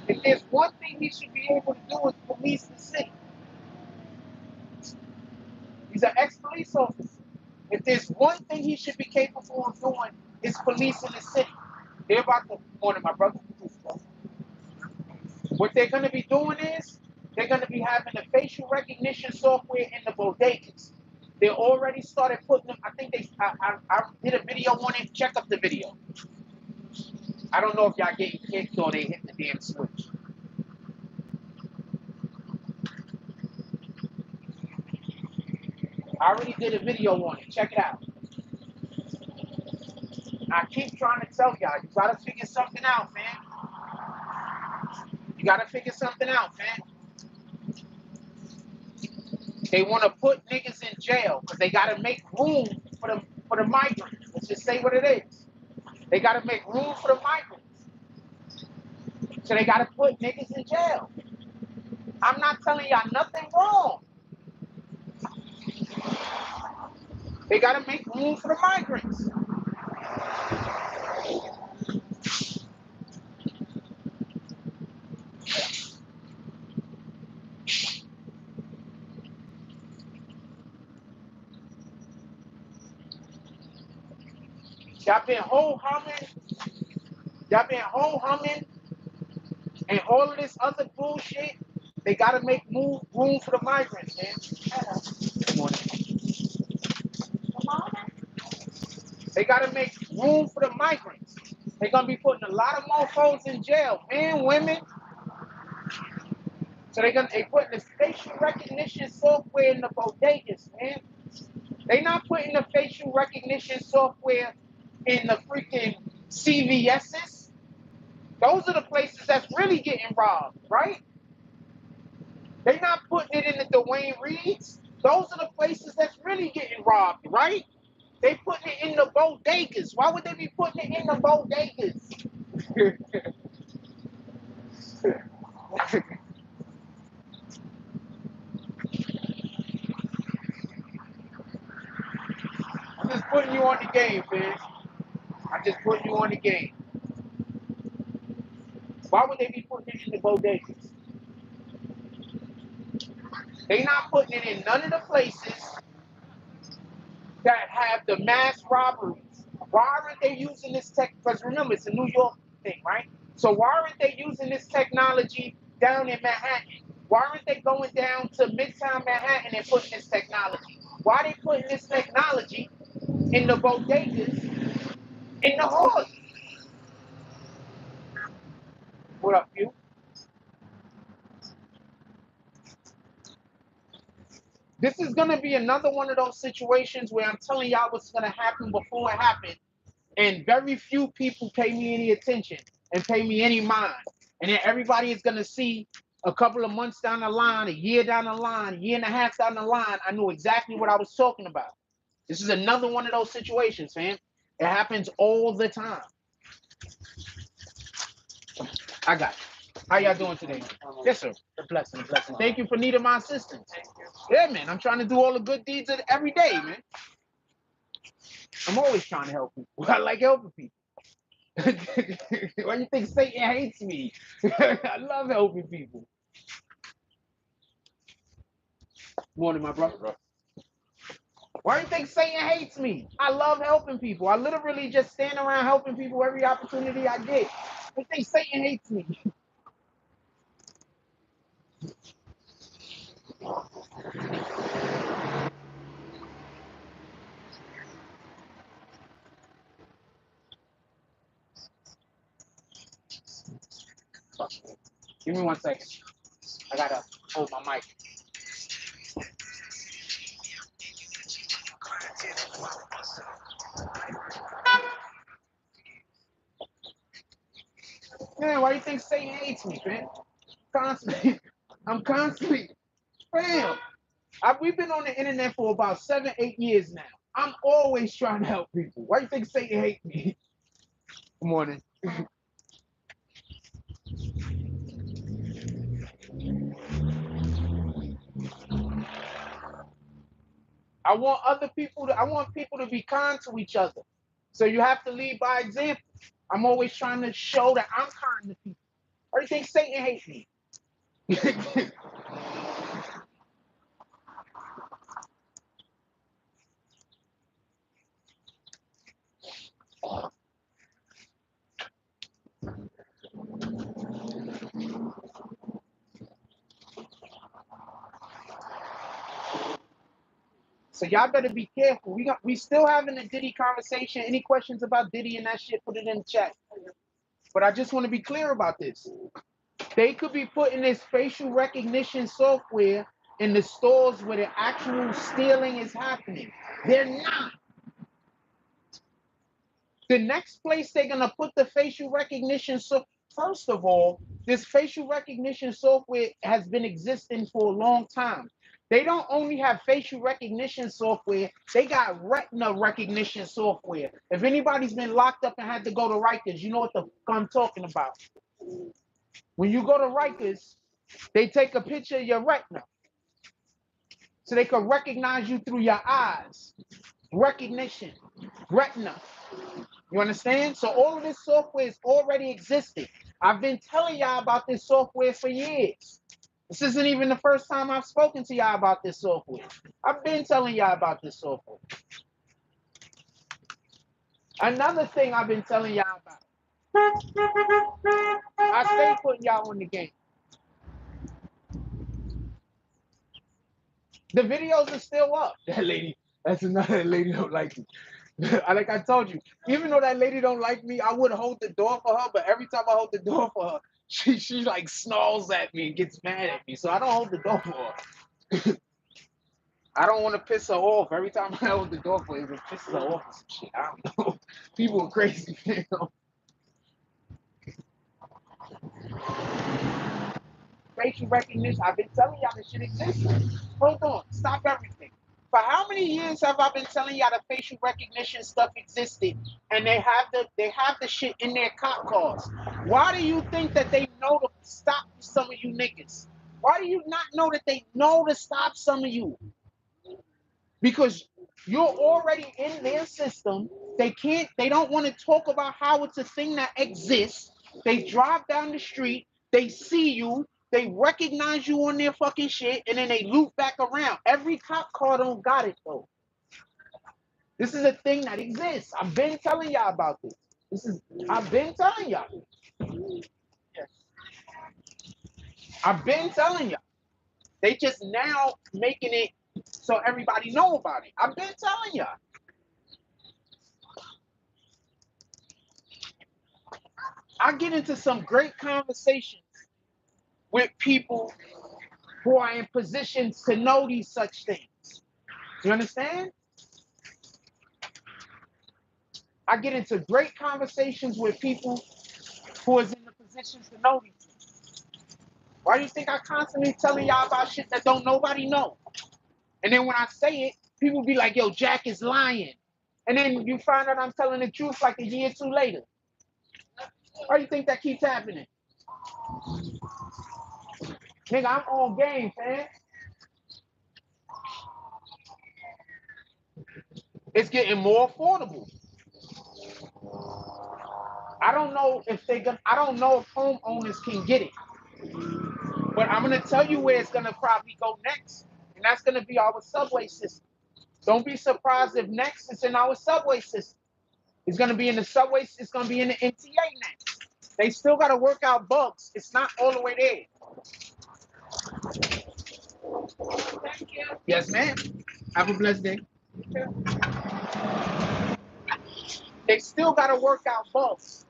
If there's one thing he should be able to do is police the city. He's an ex-police officer. If there's one thing he should be capable of doing, is policing the city. They're about to, morning, my brother. What they're going to be doing is, they're going to be having the facial recognition software in the bodegas. They already started putting them, I did a video on it. Check up the video. I don't know if y'all getting kicked or they hit the damn switch. I already did a video on it. Check it out. I keep trying to tell y'all, you gotta figure something out, man. You gotta figure something out, man. They want to put niggas in jail because they gotta make room for the migrants. Let's just say what it is. They gotta make room for the migrants. So they gotta put niggas in jail. I'm not telling y'all nothing wrong. They gotta make room for the migrants. Y'all been ho-humming and all of this other bullshit. They gotta make room for the migrants, man. Good morning. They gotta make room for the migrants. They're gonna be putting a lot of mofos in jail, men, women. So they putting the facial recognition software in the bodegas, man. They not putting the facial recognition software in the freaking CVS's. Those are the places that's really getting robbed, right? They not putting it in the Dwayne Reeds. Those are the places that's really getting robbed, right? They putting it in the bodegas. Why would they be putting it in the bodegas? I'm just putting you on the game, man. I'm just putting you on the game. Why would they be putting it in the bodegas? They not putting it in none of the places that have the mass robberies. Why aren't they using this tech? Because remember, it's a New York thing, right? So why aren't they using this technology down in Manhattan? Why aren't they going down to Midtown Manhattan and putting this technology? Why are they putting this technology in the bodegas, in the hood? What up, you? This is going to be another one of those situations where I'm telling y'all what's going to happen before it happens. And very few people pay me any attention and pay me any mind. And then everybody is going to see a couple of months down the line, a year down the line, a year and a half down the line, I knew exactly what I was talking about. This is another one of those situations, fam. It happens all the time. I got you. How y'all doing today? Yes, sir. A blessing, a blessing. Thank you for needing my assistance. Yeah, man. I'm trying to do all the good deeds every day, man. I'm always trying to help people. I like helping people. Why do you think Satan hates me? I love helping people. Morning, my brother. Why do you think Satan hates me? I love helping people. I literally just stand around helping people every opportunity I get. You think Satan hates me? Give me 1 second. I gotta hold my mic. Man, why do you think Satan hates me, man? Constantly, I'm constantly, bam. We've been on the internet for about 7, 8 years now. I'm always trying to help people. Why do you think Satan hates me? Good morning. I want people to be kind to each other. So you have to lead by example. I'm always trying to show that I'm kind to people. Why do you think Satan hates me? So y'all better be careful. We still having a Diddy conversation. Any questions about Diddy and that shit, put it in the chat. But I just want to be clear about this. They could be putting this facial recognition software in the stores where the actual stealing is happening. They're not. The next place they're gonna put the facial recognition, so first of all, this facial recognition software has been existing for a long time. They don't only have facial recognition software, they got retina recognition software. If anybody's been locked up and had to go to Rikers, you know what the fuck I'm talking about. When you go to Rikers, they take a picture of your retina so they can recognize you through your eyes. Recognition, retina. You understand? So all of this software is already existing. I've been telling y'all about this software for years. This isn't even the first time I've spoken to y'all about this software. I've been telling y'all about this software. Another thing I've been telling y'all about. I stay putting y'all on the game. The videos are still up. That lady, that's another lady don't like me. Like I told you, even though that lady don't like me, I would hold the door for her, but every time I hold the door for her, she like snarls at me and gets mad at me. So I don't hold the door for her. I don't want to piss her off. Every time I hold the door for her, it pisses her off or some shit. I don't know. People are crazy, you know. Facial recognition. I've been telling y'all this shit exists. Hold on. Stop everything. For how many years have I been telling y'all the facial recognition stuff existed, and they have the shit in their cop cars? Why do you think that they know to stop some of you niggas? Why do you not know that they know to stop some of you? Because you're already in their system. They don't want to talk about how it's a thing that exists. They drive down the street, they see you, they recognize you on their fucking shit, and then they loop back around. Every cop car don't got it though. This is a thing that exists. I've been telling y'all about this. I've been telling y'all. Yes. I've been telling y'all. They just now making it so everybody know about it. I've been telling y'all. I get into some great conversations with people who are in positions to know these such things. You understand? I get into great conversations with people who is in the positions to know these things. Why do you think I constantly telling y'all about shit that don't nobody know? And then when I say it, people be like, yo, Jack is lying. And then you find out I'm telling the truth like a year or two later. Why do you think that keeps happening? Nigga, I'm on game, man. It's getting more affordable. I don't know if homeowners can get it. But I'm gonna tell you where it's gonna probably go next. And that's gonna be our subway system. Don't be surprised if next it's in our subway system. It's gonna be in the subway, it's gonna be in the MTA next. They still gotta work out bugs. It's not all the way there. Thank you. Yes, ma'am. Have a blessed day. They still gotta work out bugs.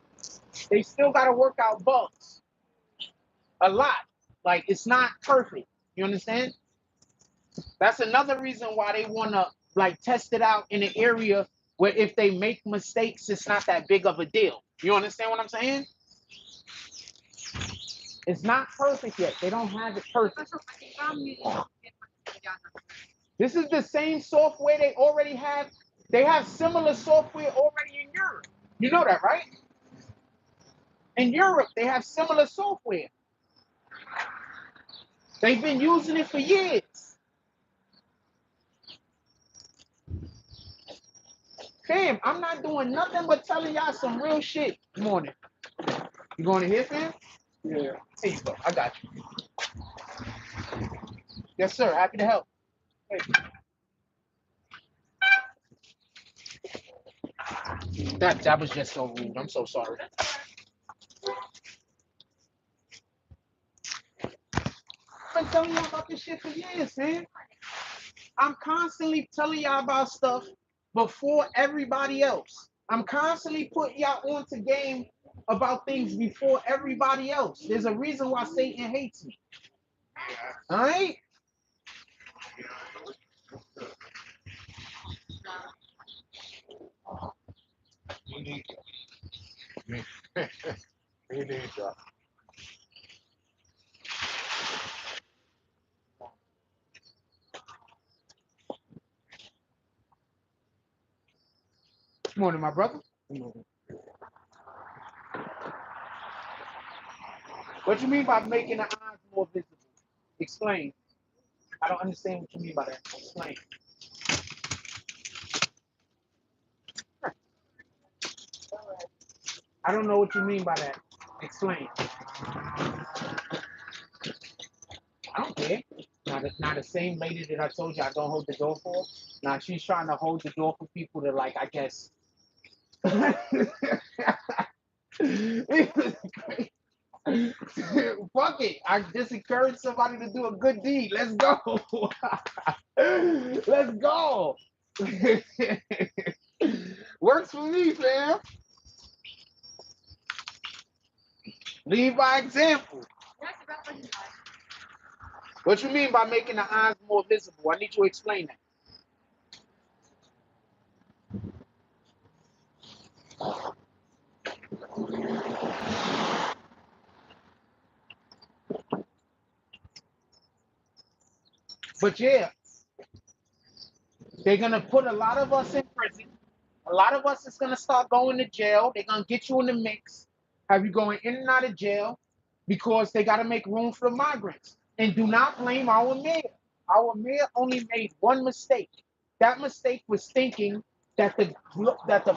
They still gotta work out bugs. a lot. Like, it's not perfect. You understand? That's another reason why they want to like test it out in an area where if they make mistakes, it's not that big of a deal. You understand what I'm saying? It's not perfect yet. They don't have it perfect. This is the same software they already have. They have similar software already in Europe. You know that, right? In Europe, they have similar software. They've been using it for years. Fam, I'm not doing nothing but telling y'all some real shit. Good morning. You going to hear, fam? Yeah. Here you go. I got you. Yes, sir. Happy to help. Hey. That was just so rude. I'm so sorry. I've been telling y'all about this shit for years, man. I'm constantly telling y'all about stuff before everybody else. I'm constantly putting y'all onto game about things before everybody else. There's a reason why Satan hates me. All right? You need to. You need to. Good morning, my brother. What you mean by making the eyes more visible? Explain. I don't understand what you mean by that. Explain. I don't know what you mean by that. Explain. I don't care. Now the same lady that I told you I don't hold the door for. Now she's trying to hold the door for people to like, I guess. Fuck it. I just encourage somebody to do a good deed. Let's go. Let's go. Works for me, fam. Lead by example. What you mean by making the eyes more visible? I need you to explain that. But yeah, they're gonna put a lot of us in prison. A lot of us is gonna start going to jail. They're gonna get you in the mix, have you going in and out of jail because they gotta make room for the migrants. And do not blame our mayor. Our mayor only made one mistake. That mistake was thinking that the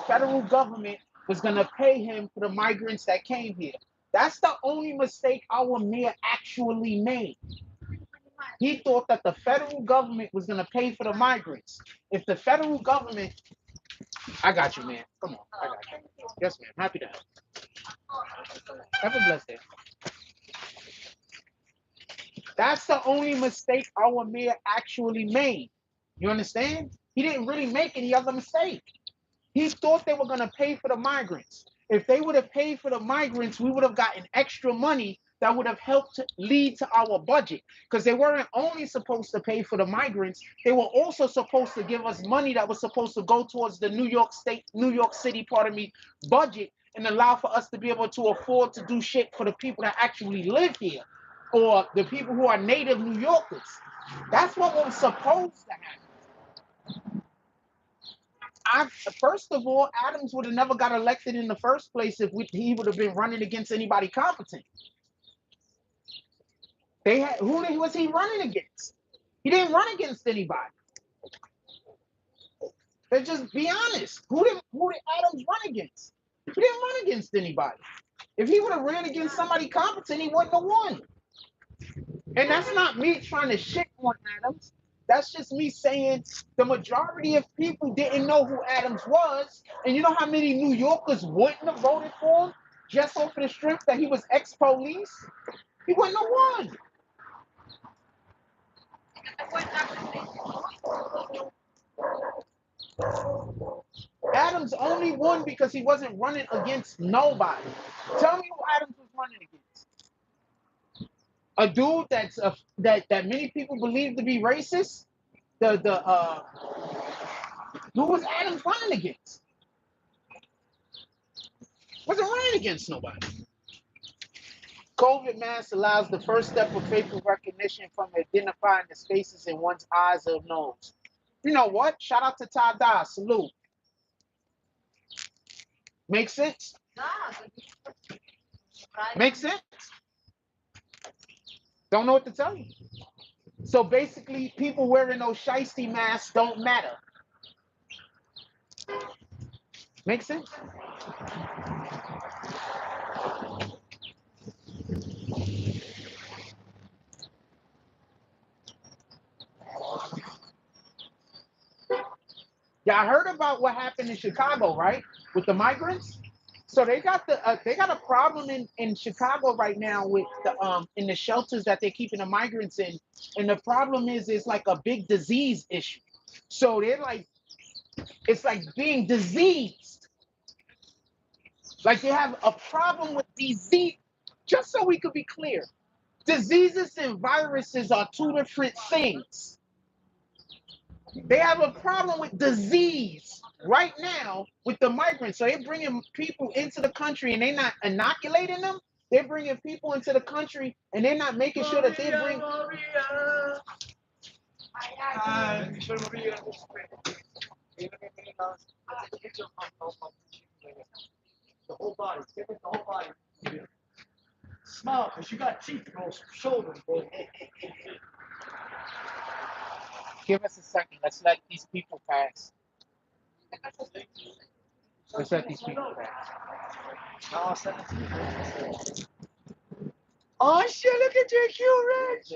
federal government was gonna pay him for the migrants that came here. That's the only mistake our mayor actually made. He thought that the federal government was going to pay for the migrants. If the federal government, I got you, man. Come on, I got you. Yes, ma'am. Happy to help. Have a blessed day. That's the only mistake our mayor actually made. You understand? He didn't really make any other mistake. He thought they were going to pay for the migrants. If they would have paid for the migrants, we would have gotten extra money that would have helped to lead to our budget. Because they weren't only supposed to pay for the migrants, they were also supposed to give us money that was supposed to go towards the New York City, budget and allow for us to be able to afford to do shit for the people that actually live here or the people who are native New Yorkers. That's what was supposed to happen. First of all, Adams would have never got elected in the first place if he would have been running against anybody competent. Who was he running against? He didn't run against anybody. Let's just be honest. Who did Adams run against? He didn't run against anybody. If he would have ran against somebody competent, he wouldn't have won. And that's not me trying to shit on Adams. That's just me saying the majority of people didn't know who Adams was. And you know how many New Yorkers wouldn't have voted for him just off of the strength that he was ex-police? He wouldn't have won. Adams only won because he wasn't running against nobody. Tell me who Adams was running against. A dude that many people believe to be racist. The who was Adams running against? Wasn't running against nobody. COVID mask allows the first step of facial recognition from identifying the spaces in one's eyes or nose. You know what? Shout out to Tada. Salute. Make sense? Make sense? Don't know what to tell you. So basically, people wearing those shiesty masks don't matter. Make sense? Y'all heard about what happened in Chicago, right? With the migrants. So they got a problem in Chicago right now with the in the shelters that they're keeping the migrants in, and the problem is it's like a big disease issue. So they're like it's like being diseased. Like they have a problem with disease. Just so we could be clear, diseases and viruses are two different things. They have a problem with disease right now with the migrants. So they're bringing people into the country and they're not inoculating them. They're bringing people into the country and they're not making sure that they bring. The whole body. Give it the whole body. Smile, because you got teeth, bro. Shoulders, bro. Give us a second. Let's let these people pass. Let's let these people pass. Oh shit, look at JQ Rich.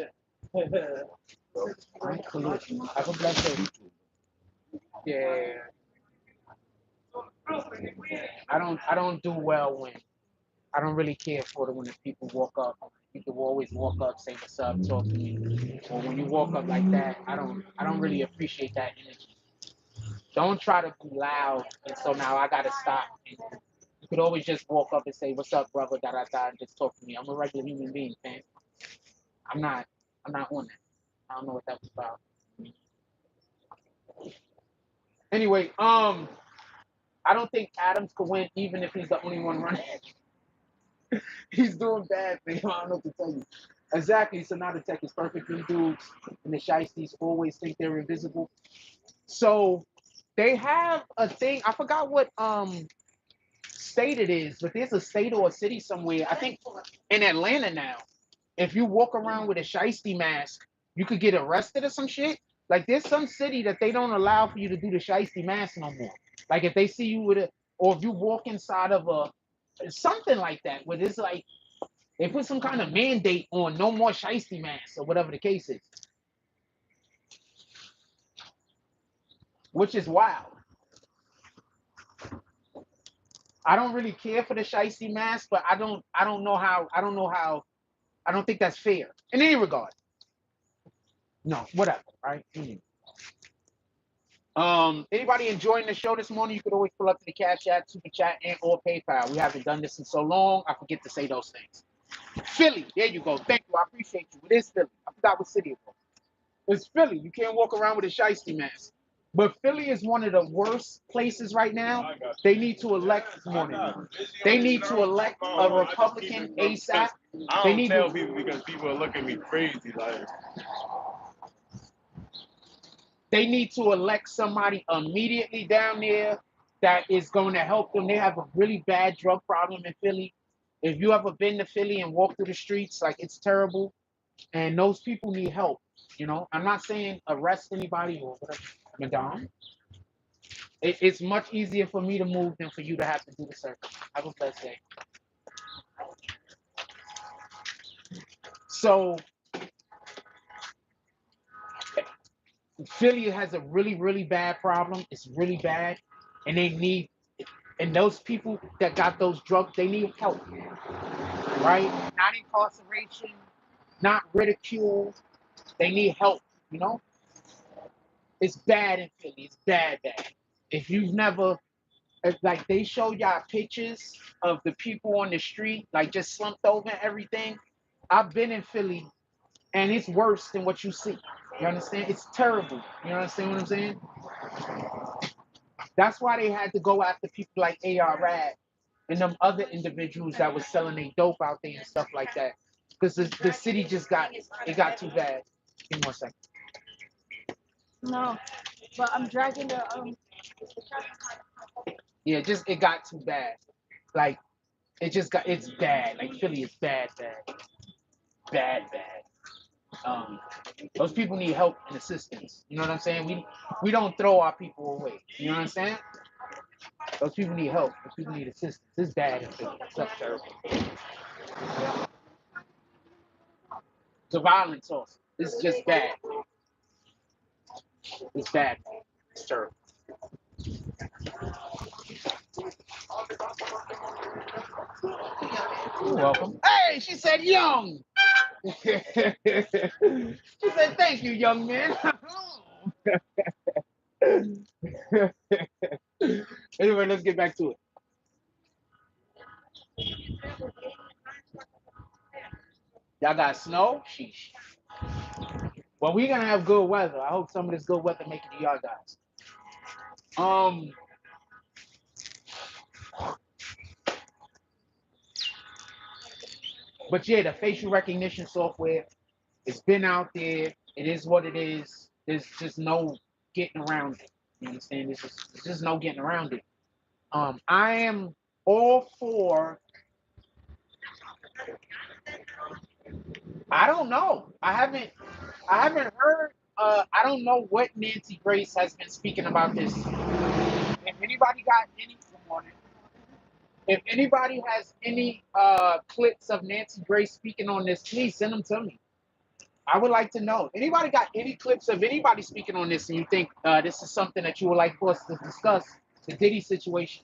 Alright, salute. Have a blessed day. Yeah. I don't do well when I don't really care for it when the people walk up. People will always walk up, say what's up, talk to me. Or when you walk up like that, I don't really appreciate that energy. Don't try to be loud and so now I gotta stop. You could always just walk up and say, what's up, brother, da da da, and just talk to me. I'm a regular human being, man. I'm not on that. I don't know what that was about. Anyway, I don't think Adams could win even if he's the only one running. He's doing bad, man. I don't know what to tell you. Exactly. So now the tech is perfectly dudes and the shiesties always think they're invisible. So they have a thing. I forgot what state it is, but there's a state or a city somewhere. I think in Atlanta now. If you walk around with a shiesty mask, you could get arrested or some shit. Like there's some city that they don't allow for you to do the shiesty mask no more. Like if they see you with a, or if you walk inside of a something like that, where it's like they put some kind of mandate on no more shiesty masks or whatever the case is, which is wild. I don't really care for the shiesty mask, but I don't know how I don't think that's fair in any regard. No, whatever, right? Anybody enjoying the show this morning? You could always pull up to the Cash App, Super Chat, and or PayPal. We haven't done this in so long. I forget to say those things. Philly, there you go. Thank you. I appreciate you. It is Philly. I forgot what city it was. It's Philly. You can't walk around with a shiesty mask. But Philly is one of the worst places right now. They need to elect one. They need to elect a Republican ASAP. I don't tell people because people are looking at me crazy. Like they need to elect somebody immediately down there that is going to help them. They have a really bad drug problem in Philly. If you ever been to Philly and walk through the streets, like it's terrible. And those people need help. You know, I'm not saying arrest anybody or whatever, madame. It's much easier for me to move than for you to have to do the circle. Have a blessed day. So Philly has a really, really bad problem. It's really bad. And they need, and those people that got those drugs, they need help. Right? Not incarceration, not ridicule. They need help, you know? It's bad in Philly. It's bad, bad. If you've never, like they show y'all pictures of the people on the street, like just slumped over and everything. I've been in Philly, and it's worse than what you see. You understand? It's terrible. You understand what I'm saying? That's why they had to go after people like A.R. Rad and them other individuals that was selling their dope out there and stuff like that. Because the city just got too bad. Give me 1 second. No, but I'm dragging the Yeah, it got too bad. Like it's bad. Like Philly is bad. Those people need help and assistance. You know what I'm saying? We don't throw our people away. You know what I'm saying? Those people need help. Those people need assistance. It's bad in Philly. It's up terrible. The violence also. It's just bad. It's bad. It's terrible. You're welcome. Hey, she said young. She said thank you, young man. Anyway, let's get back to it. Y'all got snow? Sheesh. Well, we're gonna have good weather. I hope some of this good weather make it to y'all guys. But yeah, the facial recognition software, it's been out there. It is what it is. There's just no getting around it. You understand? There's just no getting around it. I am all for. I don't know. I haven't heard. I don't know what Nancy Grace has been speaking about this. If anybody got any, if anybody has any clips of Nancy Grace speaking on this, please send them to me. I would like to know. Anybody got any clips of anybody speaking on this, and you think this is something that you would like for us to discuss, the Diddy situation?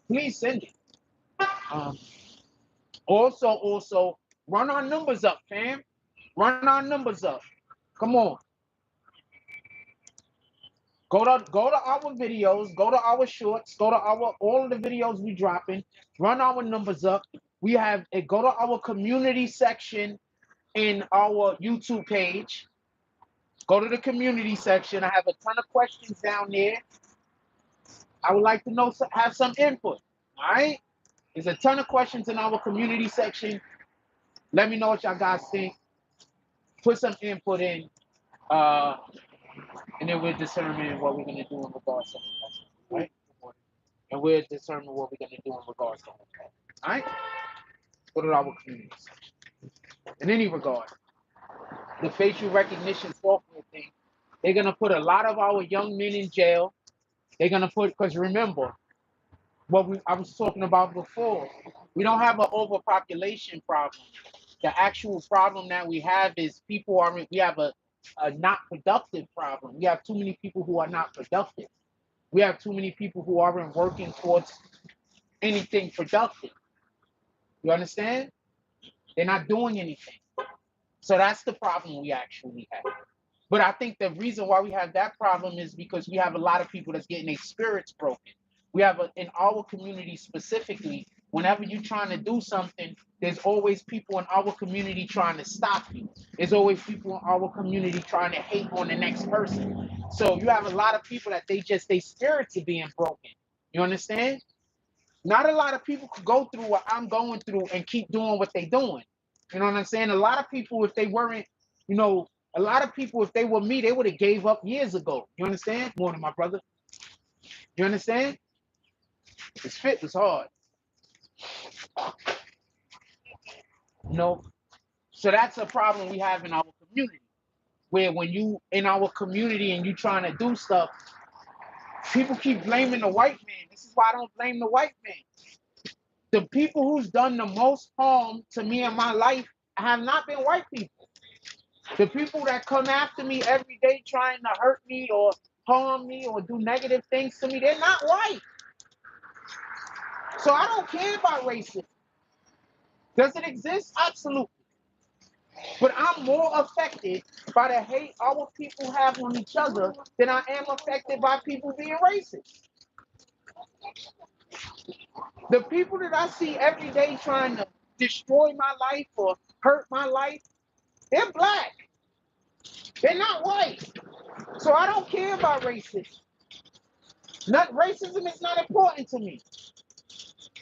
Please send it. Also, run our numbers up, fam. Run our numbers up. Come on. Go to our videos, go to our shorts, go to all of the videos we dropping. Run our numbers up. We have go to our community section in our YouTube page. Go to the community section. I have a ton of questions down there. I would like to know, have some input. All right. There's a ton of questions in our community section. Let me know what y'all guys think. Put some input in. And then we'll determine what we're going to do in regards to that, right? And we'll determine what we're going to do in regards to that. All right? Go to our community section. In any regard, the facial recognition software thing, they're going to put a lot of our young men in jail. They're going to put, because remember, I was talking about before, we don't have an overpopulation problem. The actual problem that we have is we have a not productive problem. We have too many people who are not productive. We have too many people who aren't working towards anything productive. You understand? They're not doing anything. So that's the problem we actually have. But I think the reason why we have that problem is because we have a lot of people that's getting their spirits broken. We have in our community specifically, whenever you're trying to do something, there's always people in our community trying to stop you. There's always people in our community trying to hate on the next person. So you have a lot of people that their spirits are being broken. You understand? Not a lot of people could go through what I'm going through and keep doing what they're doing. You know what I'm saying? A lot of people, if they weren't, a lot of people, if they were me, they would have gave up years ago. You understand? Morning, my brother. You understand? This fit was hard. So that's a problem we have in our community. Where when you in our community and you trying to do stuff, people keep blaming the white man. This is why I don't blame the white man. The people who's done the most harm to me in my life have not been white people. The people that come after me every day trying to hurt me or harm me or do negative things to me, they're not white. So I don't care about racism. Does it exist? Absolutely. But I'm more affected by the hate our people have on each other than I am affected by people being racist. The people that I see every day trying to destroy my life or hurt my life, they're black. They're not white. So I don't care about racism. Racism is not important to me.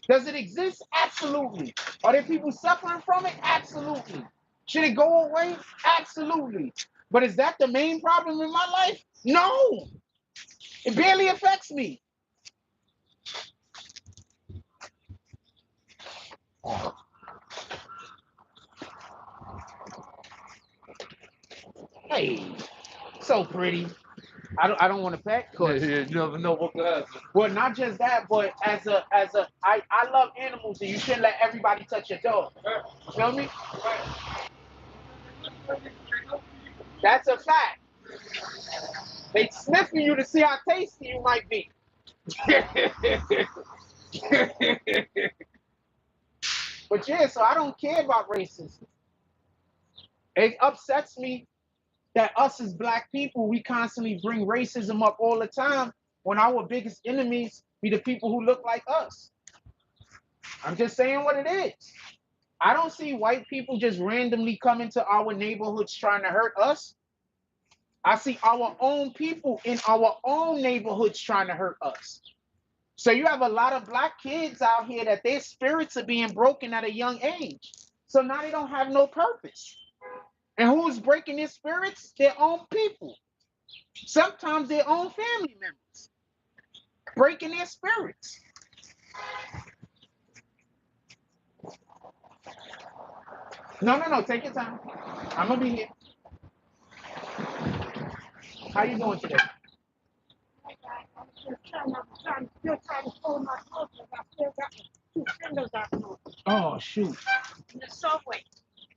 Does it exist? Absolutely. Are there people suffering from it? Absolutely. Should it go away? Absolutely. But is that the main problem in my life? No. It barely affects me. Hey, so pretty. I don't want to pet because You never know what could happen. well, not just that, but I love animals and you shouldn't let everybody touch your dog. You feel me? That's a fact. They sniffing you to see how tasty you might be. But yeah, so I don't care about racism. It upsets me that us as black people, we constantly bring racism up all the time when our biggest enemies be the people who look like us. I'm just saying what it is. I don't see white people just randomly come into our neighborhoods trying to hurt us. I see our own people in our own neighborhoods trying to hurt us. So you have a lot of black kids out here that their spirits are being broken at a young age. So now they don't have no purpose. And who's breaking their spirits? Their own people. Sometimes their own family members. Breaking their spirits. No. Take your time. I'm going to be here. How you doing today? Still trying to pull my clothes. I still got two fingers out there. Oh, shoot. In the subway.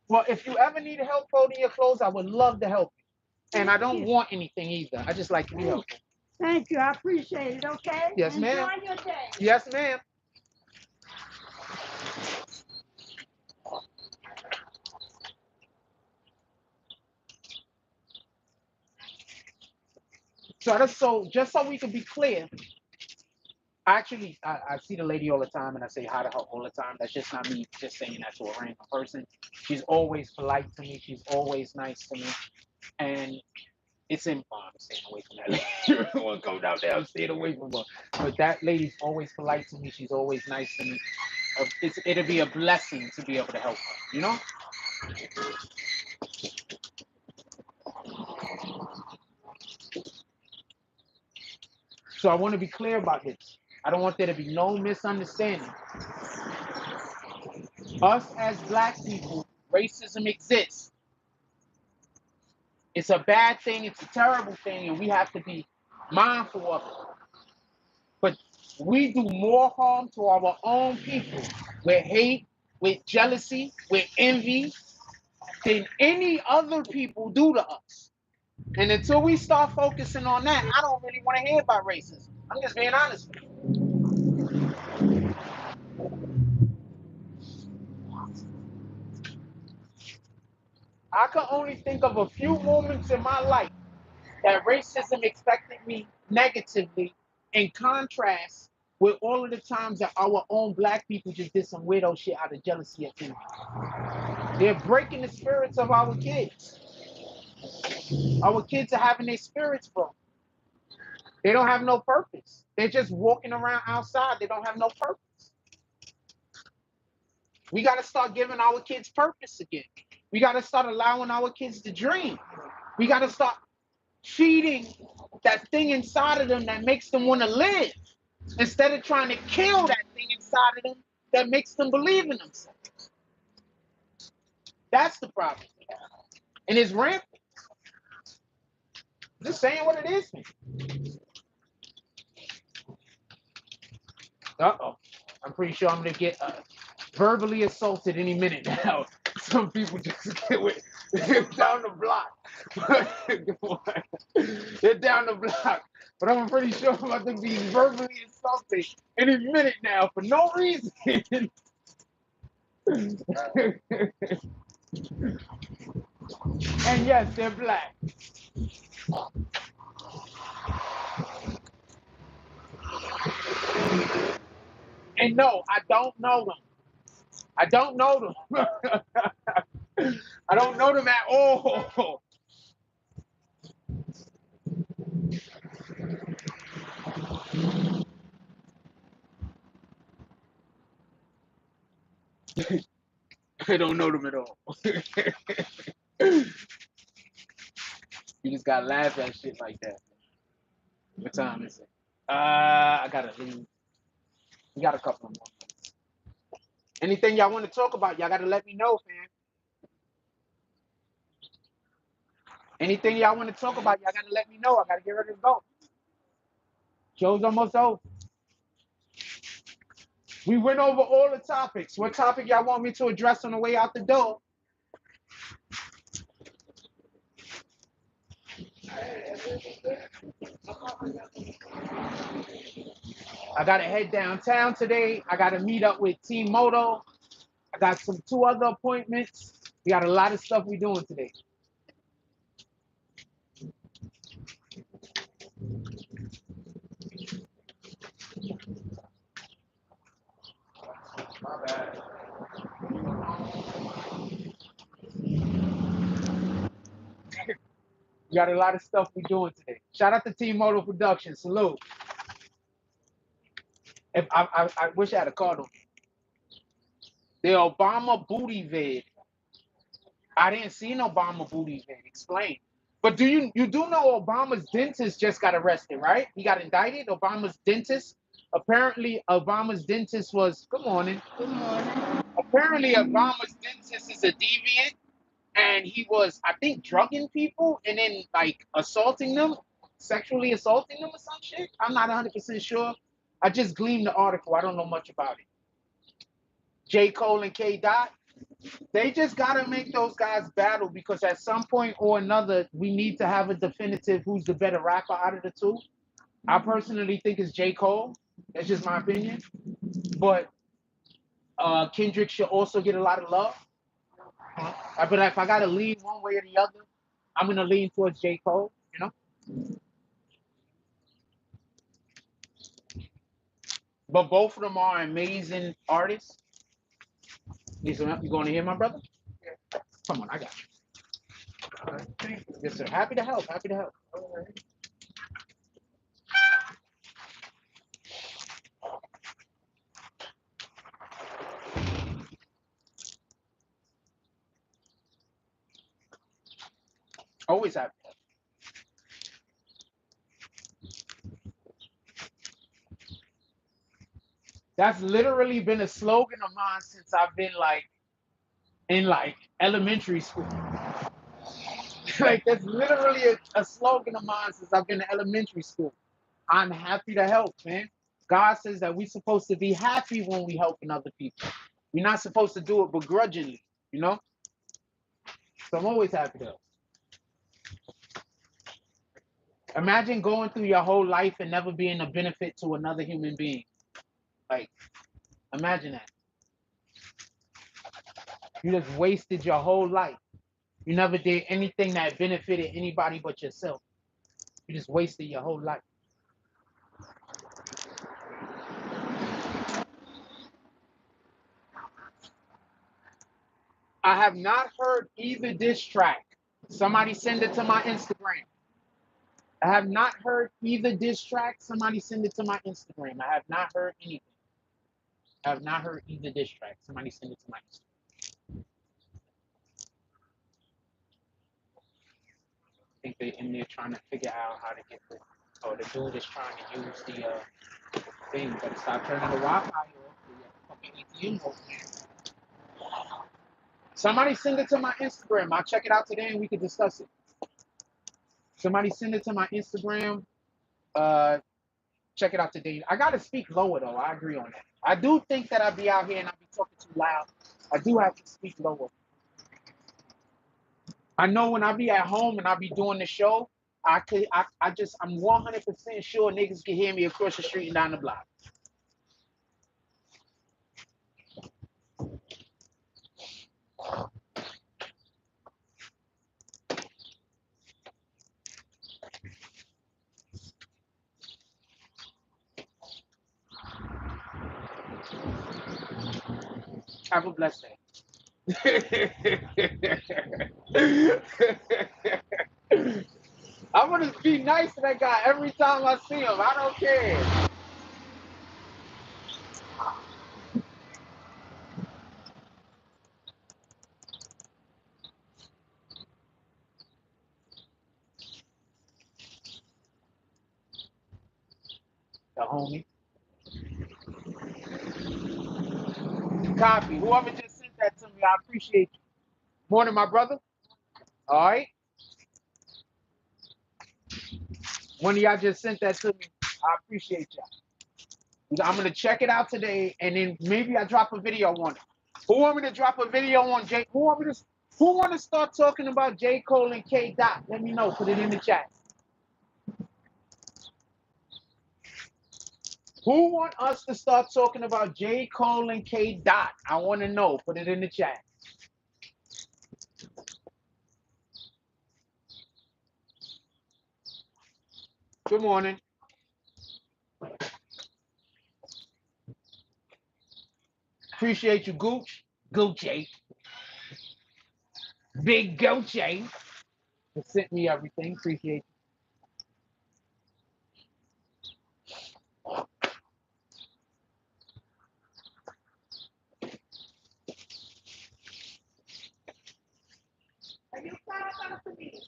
Well, if you ever need help folding your clothes, I would love to help you. And I don't want anything either. I just like to be helpful. Thank you. I appreciate it, okay? Yes, ma'am. Enjoy your day. Yes, ma'am. So just so we can be clear, actually, I see the lady all the time and I say hi to her all the time. That's just not me just saying that to a random person. She's always polite to me. She's always nice to me. And it's in I'm staying away from that lady. You don't want to come down there, I'm staying away from her. But that lady's always polite to me. She's always nice to me. It'll be a blessing to be able to help her, you know? So I want to be clear about this. I don't want there to be no misunderstanding. Us as black people, racism exists. It's a bad thing, it's a terrible thing, and we have to be mindful of it. But we do more harm to our own people with hate, with jealousy, with envy than any other people do to us. And until we start focusing on that, I don't really want to hear about racism. I'm just being honest with you. I can only think of a few moments in my life that racism affected me negatively in contrast with all of the times that our own black people just did some weirdo shit out of jealousy and envy. They're breaking the spirits of our kids. Our kids are having their spirits broken. They don't have no purpose. They're just walking around outside. They don't have no purpose. We got to start giving our kids purpose again. We got to start allowing our kids to dream. We got to start feeding that thing inside of them that makes them want to live instead of trying to kill that thing inside of them that makes them believe in themselves. That's the problem. And it's rampant. Just saying what it is. Uh-oh. I'm pretty sure I'm going to get verbally assaulted any minute now. Some people just get down the block. They're down the block. But I'm pretty sure I'm about to be verbally assaulted any minute now for no reason. And yes, they're black. And no, I don't know them. I don't know them. I don't know them at all. I don't know them at all. You just gotta laugh at shit like that. What time is it? I gotta leave. We got a couple of more minutes. Anything y'all want to talk about, y'all gotta let me know, fam. Anything y'all want to talk about, y'all gotta let me know. I gotta get ready to go. Show's almost over. We went over all the topics. What topic y'all want me to address on the way out the door? I gotta head downtown today. I gotta meet up with Team Moto. I got two other appointments. We got a lot of stuff we doing today. My bad. We got a lot of stuff we doing today. Shout out to Team Moto Production. Salute. If I wish I had a card on me. The Obama booty vid. I didn't see no Obama booty vid. Explain. But you do know Obama's dentist just got arrested, right? He got indicted. Obama's dentist. Apparently, Obama's dentist was. Good morning. Good morning. Apparently, Obama's dentist is a deviant, and he was, I think, drugging people and then like assaulting them, sexually assaulting them or some shit. I'm not 100% sure. I just gleaned the article. I don't know much about it. J. Cole and K. Dot. They just gotta make those guys battle because at some point or another, we need to have a definitive who's the better rapper out of the two. I personally think it's J. Cole. That's just my opinion. But Kendrick should also get a lot of love. But if I gotta lean one way or the other, I'm gonna lean towards J. Cole, you know. But both of them are amazing artists. You going to hear my brother? Come on, I got you. Yes, sir. Happy to help. Happy to help. Always happy. That's literally been a slogan of mine since I've been in elementary school. Like that's literally a slogan of mine since I've been in elementary school. I'm happy to help, man. God says that we're supposed to be happy when we helping other people. We're not supposed to do it begrudgingly, you know? So I'm always happy to help. Imagine going through your whole life and never being a benefit to another human being. Like, imagine that. You just wasted your whole life. You never did anything that benefited anybody but yourself. You just wasted your whole life. I have not heard either diss track. Somebody send it to my Instagram. I have not heard either diss track. Somebody send it to my Instagram. I have not heard anything. I have not heard either diss track. Somebody send it to my Instagram. I think they're in there trying to figure out how to get the. Oh, the dude is trying to use the thing, but stop turning the Wi-Fi off. Fucking ATM open. Somebody send it to my Instagram. I'll check it out today and we can discuss it. Somebody send it to my Instagram. Check it out today. I gotta speak lower though. I agree on that. I do think that I be out here and I be talking too loud. I do have to speak lower. I know when I be at home and I be doing the show, I'm 100% sure niggas can hear me across the street and down the block. Have a blessed day. I'm gonna be nice to that guy every time I see him. I don't care. The homie. Copy. Whoever just sent that to me, I appreciate you. Morning, my brother. All right. One of y'all just sent that to me. I appreciate y'all. I'm gonna check it out today, and then maybe I drop a video on it. Who want me to drop a video on J? Who want to start talking about J. Cole and K. Dot? Let me know. Put it in the chat. Who want us to start talking about J. Cole and K. Dot? I want to know. Put it in the chat. Good morning. Appreciate you, Gooch. Goochie. Big Goochie. You sent me everything. Appreciate Are you proud of me?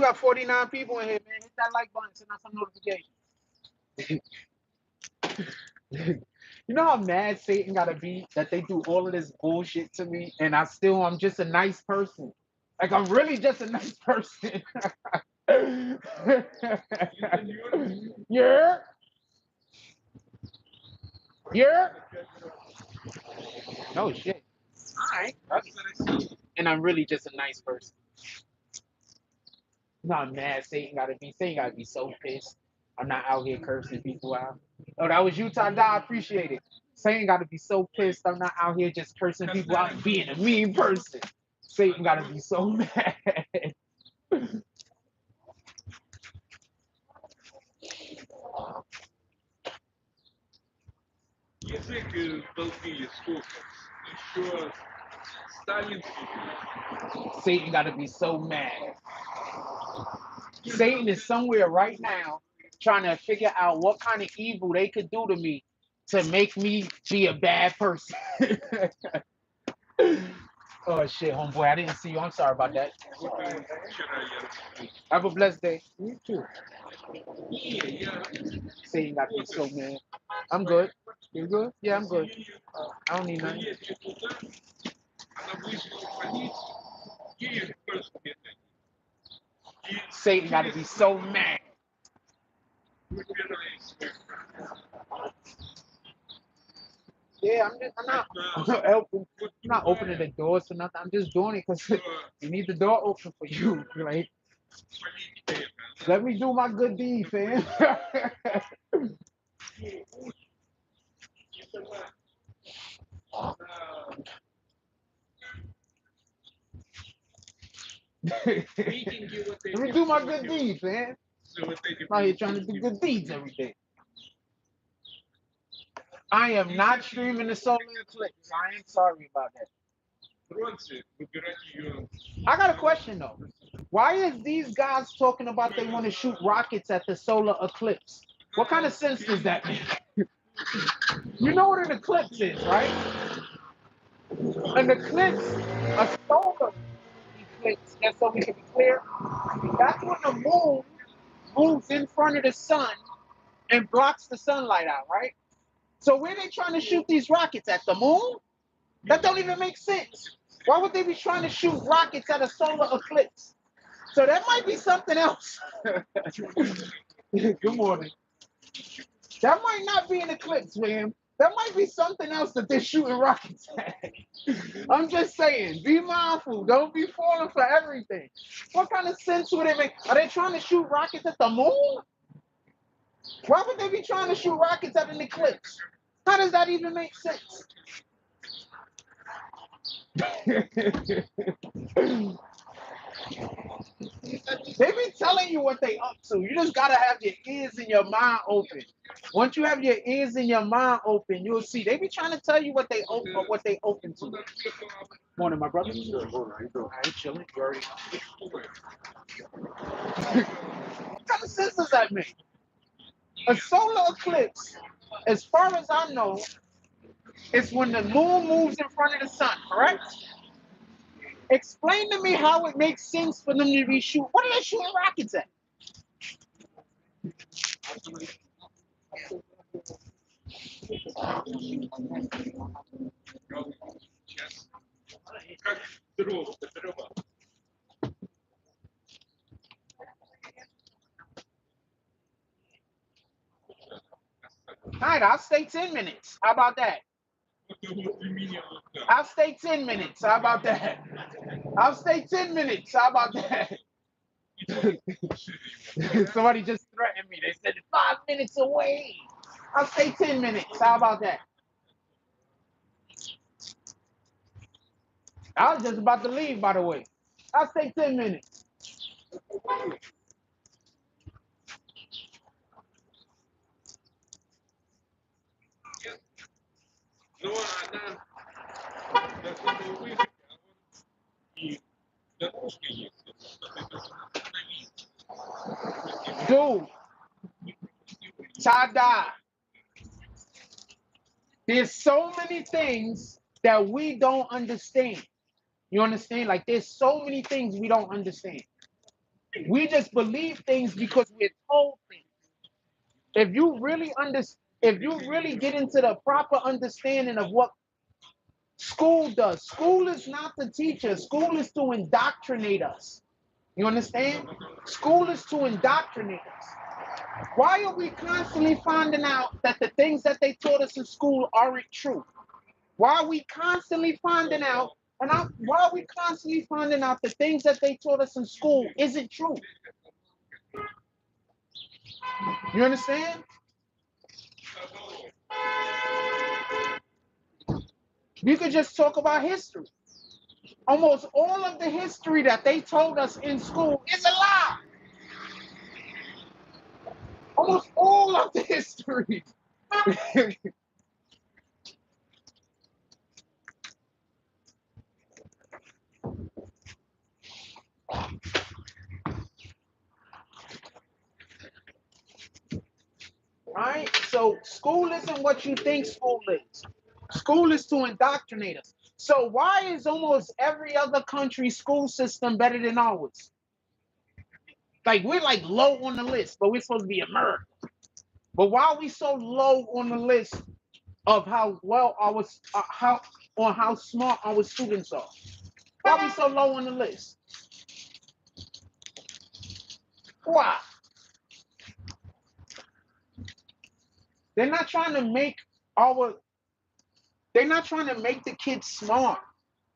you. We got 49 people in here, man. Hit that like button. Send us some notifications. You know how mad Satan gotta be that they do all of this bullshit to me, and I'm just a nice person. Like I'm really just a nice person. Yeah, yeah. No shit. All right. And I'm really just a nice person. You know how mad Satan gotta be. Satan gotta be so pissed. I'm not out here cursing people out. Oh, that was Utah. I appreciate it. Satan gotta be so pissed. I'm not out here just cursing people out and being a mean person. Satan gotta be so mad. Eu sei que Belfia escuta, ensure silence. Satan gotta be so mad. Satan is somewhere right now trying to figure out what kind of evil they could do to me to make me be a bad person. Oh shit, homeboy, I didn't see you. I'm sorry about that. Have a blessed day. You too. Satan got me so mad. I'm good. You good? Yeah, I'm good. I don't need nothing. Satan got to be so mad. Yeah, I'm not helping. I'm not opening the doors for nothing. I'm just doing it because you need the door open for you. Like, let me do my good deed, fam. Let me do my good deeds, man. I'm out here trying to do good deeds every day. I am not streaming the solar eclipse. I am sorry about that. I got a question though. Why is these guys talking about they want to shoot rockets at the solar eclipse? What kind of sense does that make? You know what an eclipse is, right? An eclipse, a solar eclipse, just so we can be clear, that's when the moon moves in front of the sun and blocks the sunlight out, right? So where they trying to shoot these rockets at the moon? That don't even make sense. Why would they be trying to shoot rockets at a solar eclipse? So that might be something else. Good morning. That might not be an eclipse, man. That might be something else that they're shooting rockets at. I'm just saying, be mindful. Don't be falling for everything. What kind of sense would it make? Are they trying to shoot rockets at the moon? Why would they be trying to shoot rockets at an eclipse? How does that even make sense? They be telling you what they up to. You just gotta have your ears and your mind open. Once you have your ears and your mind open, you'll see. They be trying to tell you what they open to. Morning, my brother. I ain't chilling. You already what kind of sense does that make? A solar eclipse, as far as I know, is when the moon moves in front of the sun, correct? Explain to me how it makes sense for them to be shooting. What are they shooting rockets at? All right, I'll stay 10 minutes. How about that? I'll stay 10 minutes. How about that? I'll stay 10 minutes. How about that? Somebody just threatened me. They said 5 minutes away. I'll stay 10 minutes. How about that? I was just about to leave, by the way. I'll stay 10 minutes. Dude, Tada. There's so many things that we don't understand. You understand? Like there's so many things we don't understand. We just believe things because we're told things. If you really if you really get into the proper understanding of what school does, school is not to teach us. School is to indoctrinate us. You understand? School is to indoctrinate us. Why are we constantly finding out that the things that they taught us in school aren't true? Why are we constantly finding out, why are we constantly finding out the things that they taught us in school isn't true? You understand? You could just talk about history. Almost all of the history that they told us in school is a lie. Almost all of the history. Right? So school isn't what you think school is. School is to indoctrinate us. So why is almost every other country's school system better than ours? Like we're like low on the list, but we're supposed to be America. But why are we so low on the list of how well how smart our students are? Why are we so low on the list? Why? They're not trying to make they're not trying to make the kids smart.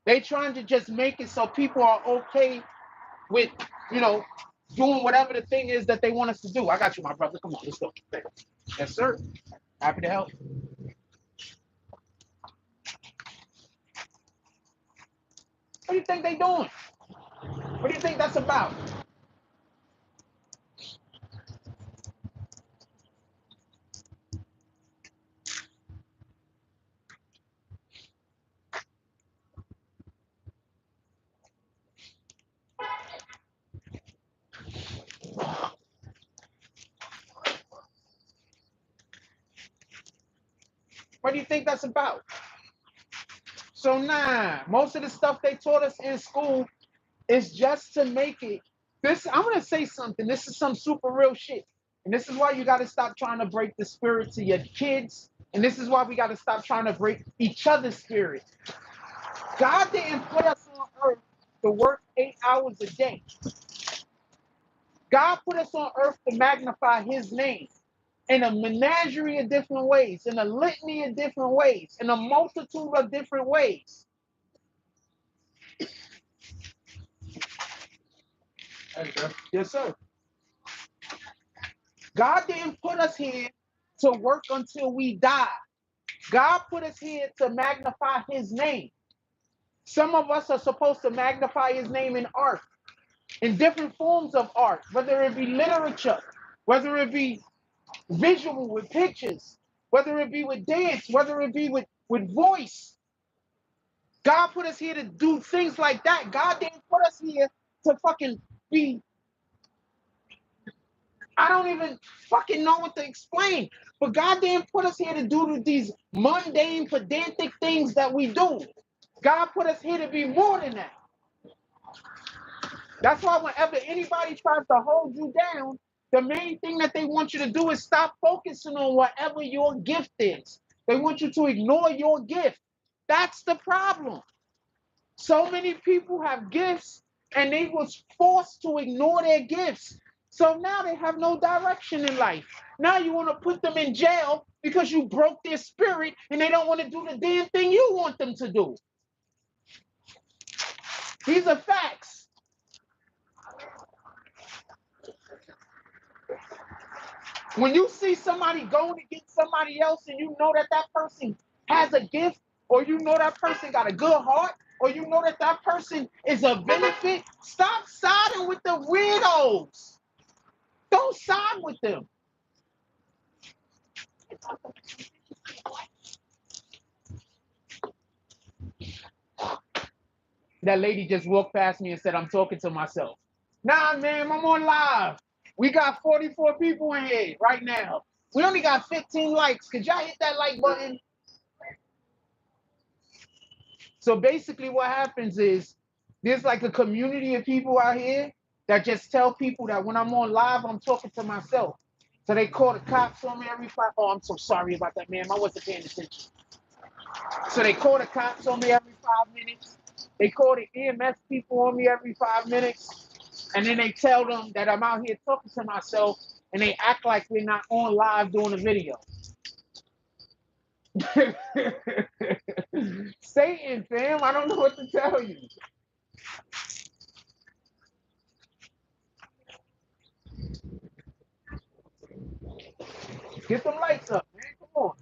They're trying to just make it so people are okay with, doing whatever the thing is that they want us to do. I got you, my brother. Come on, let's go. Yes, sir. Happy to help. What do you think they're doing? What do you think that's about? What do you think that's about? So most of the stuff they taught us in school is just to make it. I'm gonna say something. This is some super real shit. And this is why you gotta stop trying to break the spirit to your kids. And this is why we gotta stop trying to break each other's spirit. God didn't put us on earth to work 8 hours a day. God put us on earth to magnify his name in a menagerie of different ways, in a litany of different ways, in a multitude of different ways. Yes, sir. God didn't put us here to work until we die. God put us here to magnify his name. Some of us are supposed to magnify his name in art, in different forms of art, whether it be literature, whether it be visual with pictures, whether it be with dance, whether it be with voice. God put us here to do things like that. God didn't put us here to fucking be, I don't even fucking know what to explain. But God didn't put us here to do these mundane, pedantic things that we do. God put us here to be more than that. That's why whenever anybody tries to hold you down, the main thing that they want you to do is stop focusing on whatever your gift is. They want you to ignore your gift. That's the problem. So many people have gifts and they was forced to ignore their gifts. So now they have no direction in life. Now you want to put them in jail because you broke their spirit and they don't want to do the damn thing you want them to do. These are facts. When you see somebody going against somebody else and you know that that person has a gift, or you know that person got a good heart, or you know that that person is a benefit, stop siding with the weirdos. Don't side with them. That lady just walked past me and said, I'm talking to myself. Nah, man, I'm on live. We got 44 people in here right now. We only got 15 likes. Could y'all hit that like button? So basically what happens is there's like a community of people out here that just tell people that when I'm on live, I'm talking to myself. So they call the cops on me every 5. Oh, I'm so sorry about that, ma'am. I wasn't paying attention. So they call the cops on me every 5 minutes. They call the EMS people on me every 5 minutes. And then they tell them that I'm out here talking to myself and they act like we're not on live doing a video. Satan, fam, I don't know what to tell you. Get some lights up, man. Come on.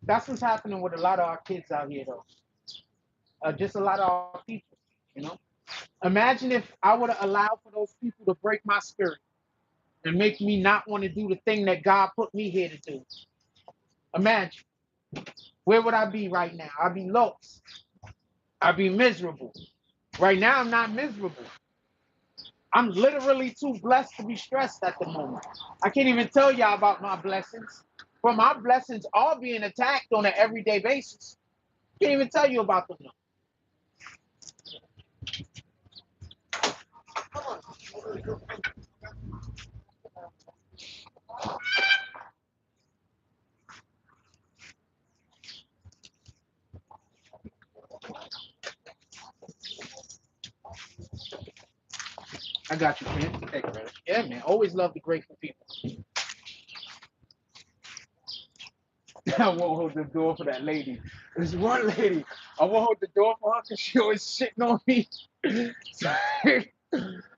That's what's happening with a lot of our kids out here, though. Just a lot of our people, you know. Imagine if I would have allowed for those people to break my spirit and make me not want to do the thing that God put me here to do. Imagine. Where would I be right now? I'd be lost. I'd be miserable. Right now, I'm not miserable. I'm literally too blessed to be stressed at the moment. I can't even tell y'all about my blessings. But my blessings are being attacked on an everyday basis. Can't even tell you about them now. I got you, man. Thank you, brother. Yeah, man. Always love the grateful people. I won't hold the door for that lady. There's one lady. I won't hold the door for her because she always shitting on me.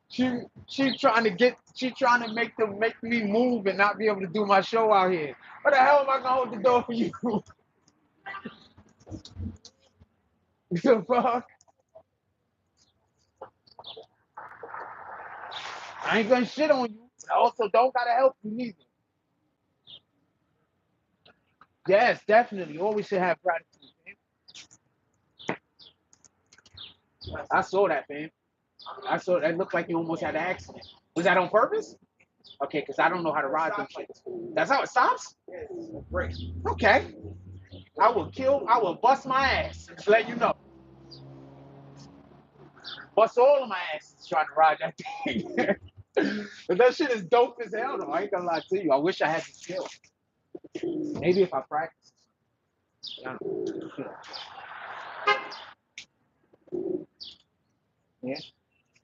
she trying to make me move and not be able to do my show out here. What the hell am I gonna hold the door for you? The fuck? I ain't gonna shit on you. I also don't gotta help you neither. Yes, definitely. Always should have gratitude, man. I saw that, man. I saw that. Looked like you almost had an accident. Was that on purpose? Okay, because I don't know how to ride them shits. That's how it stops? Okay. I will bust my ass. Just let you know. Bust all of my asses trying to ride that thing. But that shit is dope as hell, though. I ain't gonna lie to you. I wish I had the skill. Maybe if I practice. I don't know. Yeah.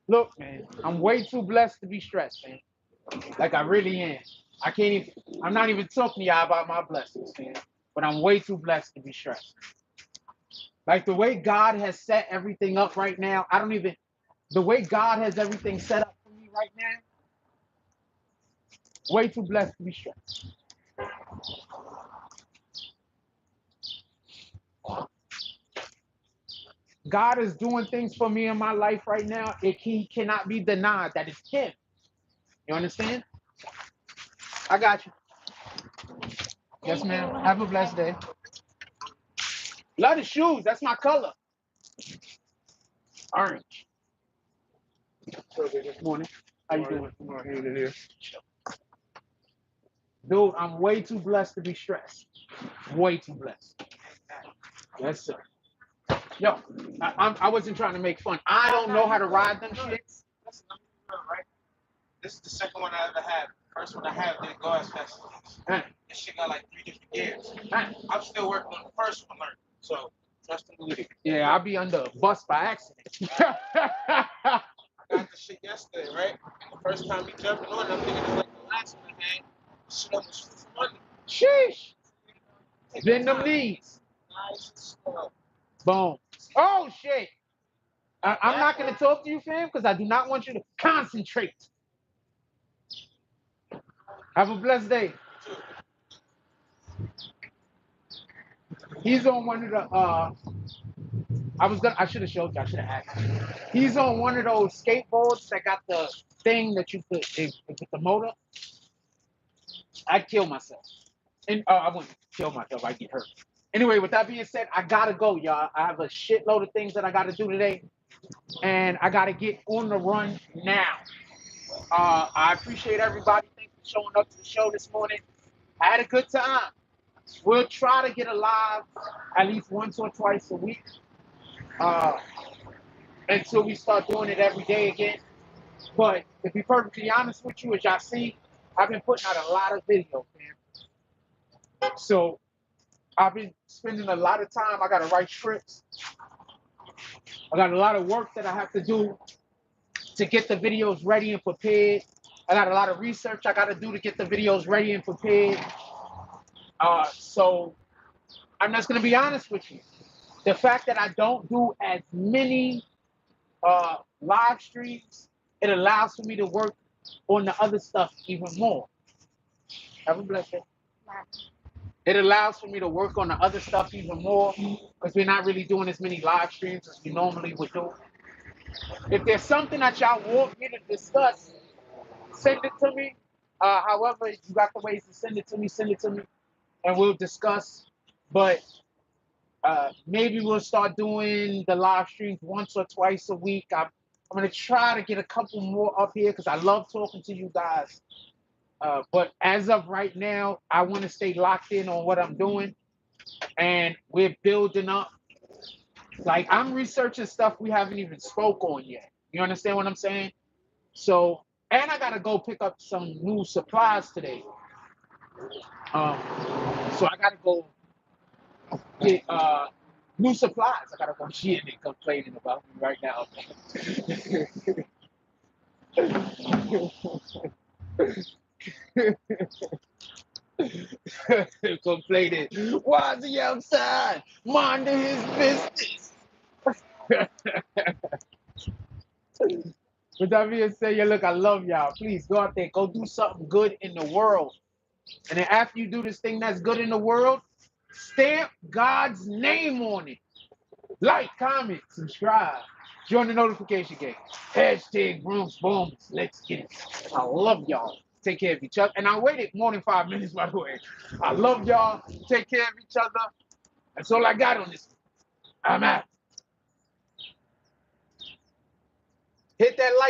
Look, man, I'm way too blessed to be stressed, man. Like I really am. I'm not even talking to y'all about my blessings, man. but I'm way too blessed to be stressed. Like the way God has set everything up right now, the way God has everything set up for me right now, way too blessed to be stressed. God is doing things for me in my life right now. He cannot be denied that it's Him. You understand? I got you. Yes, ma'am. Have a blessed day. Love the shoes. That's my color. Orange. So they just Morning. How you doing? come on here to here. Dude, I'm way too blessed to be stressed. Way too blessed. Yes, sir. Yo, I wasn't trying to make fun. I don't know how to ride them shits. Listen, let me be real, right? This is the second one I ever had. First one I had didn't go as fast as this. This shit got like 3 different gears. I'm still working on the first one, learning. So trust and believe. Yeah, I'll be under a bus by accident. I got the shit yesterday, right? And the first time we jumping on, I'm thinking it's like the last one I had. Shit almost flew from under. Sheesh. Take Bend your them time. knees. Nice and slow. Boom. Oh, shit. I'm not going to talk to you, fam, because I do not want you to concentrate. Have a blessed day. He's on one of the, I should have showed you, I should have asked you. He's on one of those skateboards that got the thing that you put with the motor. I'd kill myself. And I wouldn't kill myself, I'd get hurt. Anyway, with that being said, I gotta go, y'all. I have a shitload of things that I gotta do today. And I gotta get on the run now. I appreciate everybody. Thanks for showing up to the show this morning. I had a good time. We'll try to get alive at least once or twice a week until we start doing it every day again. But to be perfectly honest with you, as y'all see, I've been putting out a lot of videos, man. So I've been spending a lot of time. I got to write scripts. I got a lot of work that I have to do to get the videos ready and prepared. I got a lot of research I got to do to get the videos ready and prepared. So I'm just going to be honest with you. The fact that I don't do as many live streams, it allows for me to work on the other stuff even more. Have a blessed day. It allows for me to work on the other stuff even more because we're not really doing as many live streams as we normally would do. If there's something that y'all want me to discuss, send it to me. However, you got the ways to send it to me, and we'll discuss. But maybe we'll start doing the live streams once or twice a week. I'm going to try to get a couple more up here because I love talking to you guys. But as of right now, I want to stay locked in on what I'm doing. And we're building up. Like, I'm researching stuff we haven't even spoke on yet. You understand what I'm saying? So, and I got to go pick up some new supplies today. So I got to go get new supplies. I got to go shit and complaining about me right now. Complaining. Why is he outside? Minding his business. With that being said, yeah, look, I love y'all. Please go out there, go do something good in the world. And then after you do this thing that's good in the world, stamp God's name on it. Like, comment, subscribe. Join the notification game. Hashtag Brooms Booms. Let's get it. I love y'all. Take care of each other. And I waited more than 5 minutes, by the way. I love y'all. Take care of each other. That's all I got on this. I'm out. Hit that like.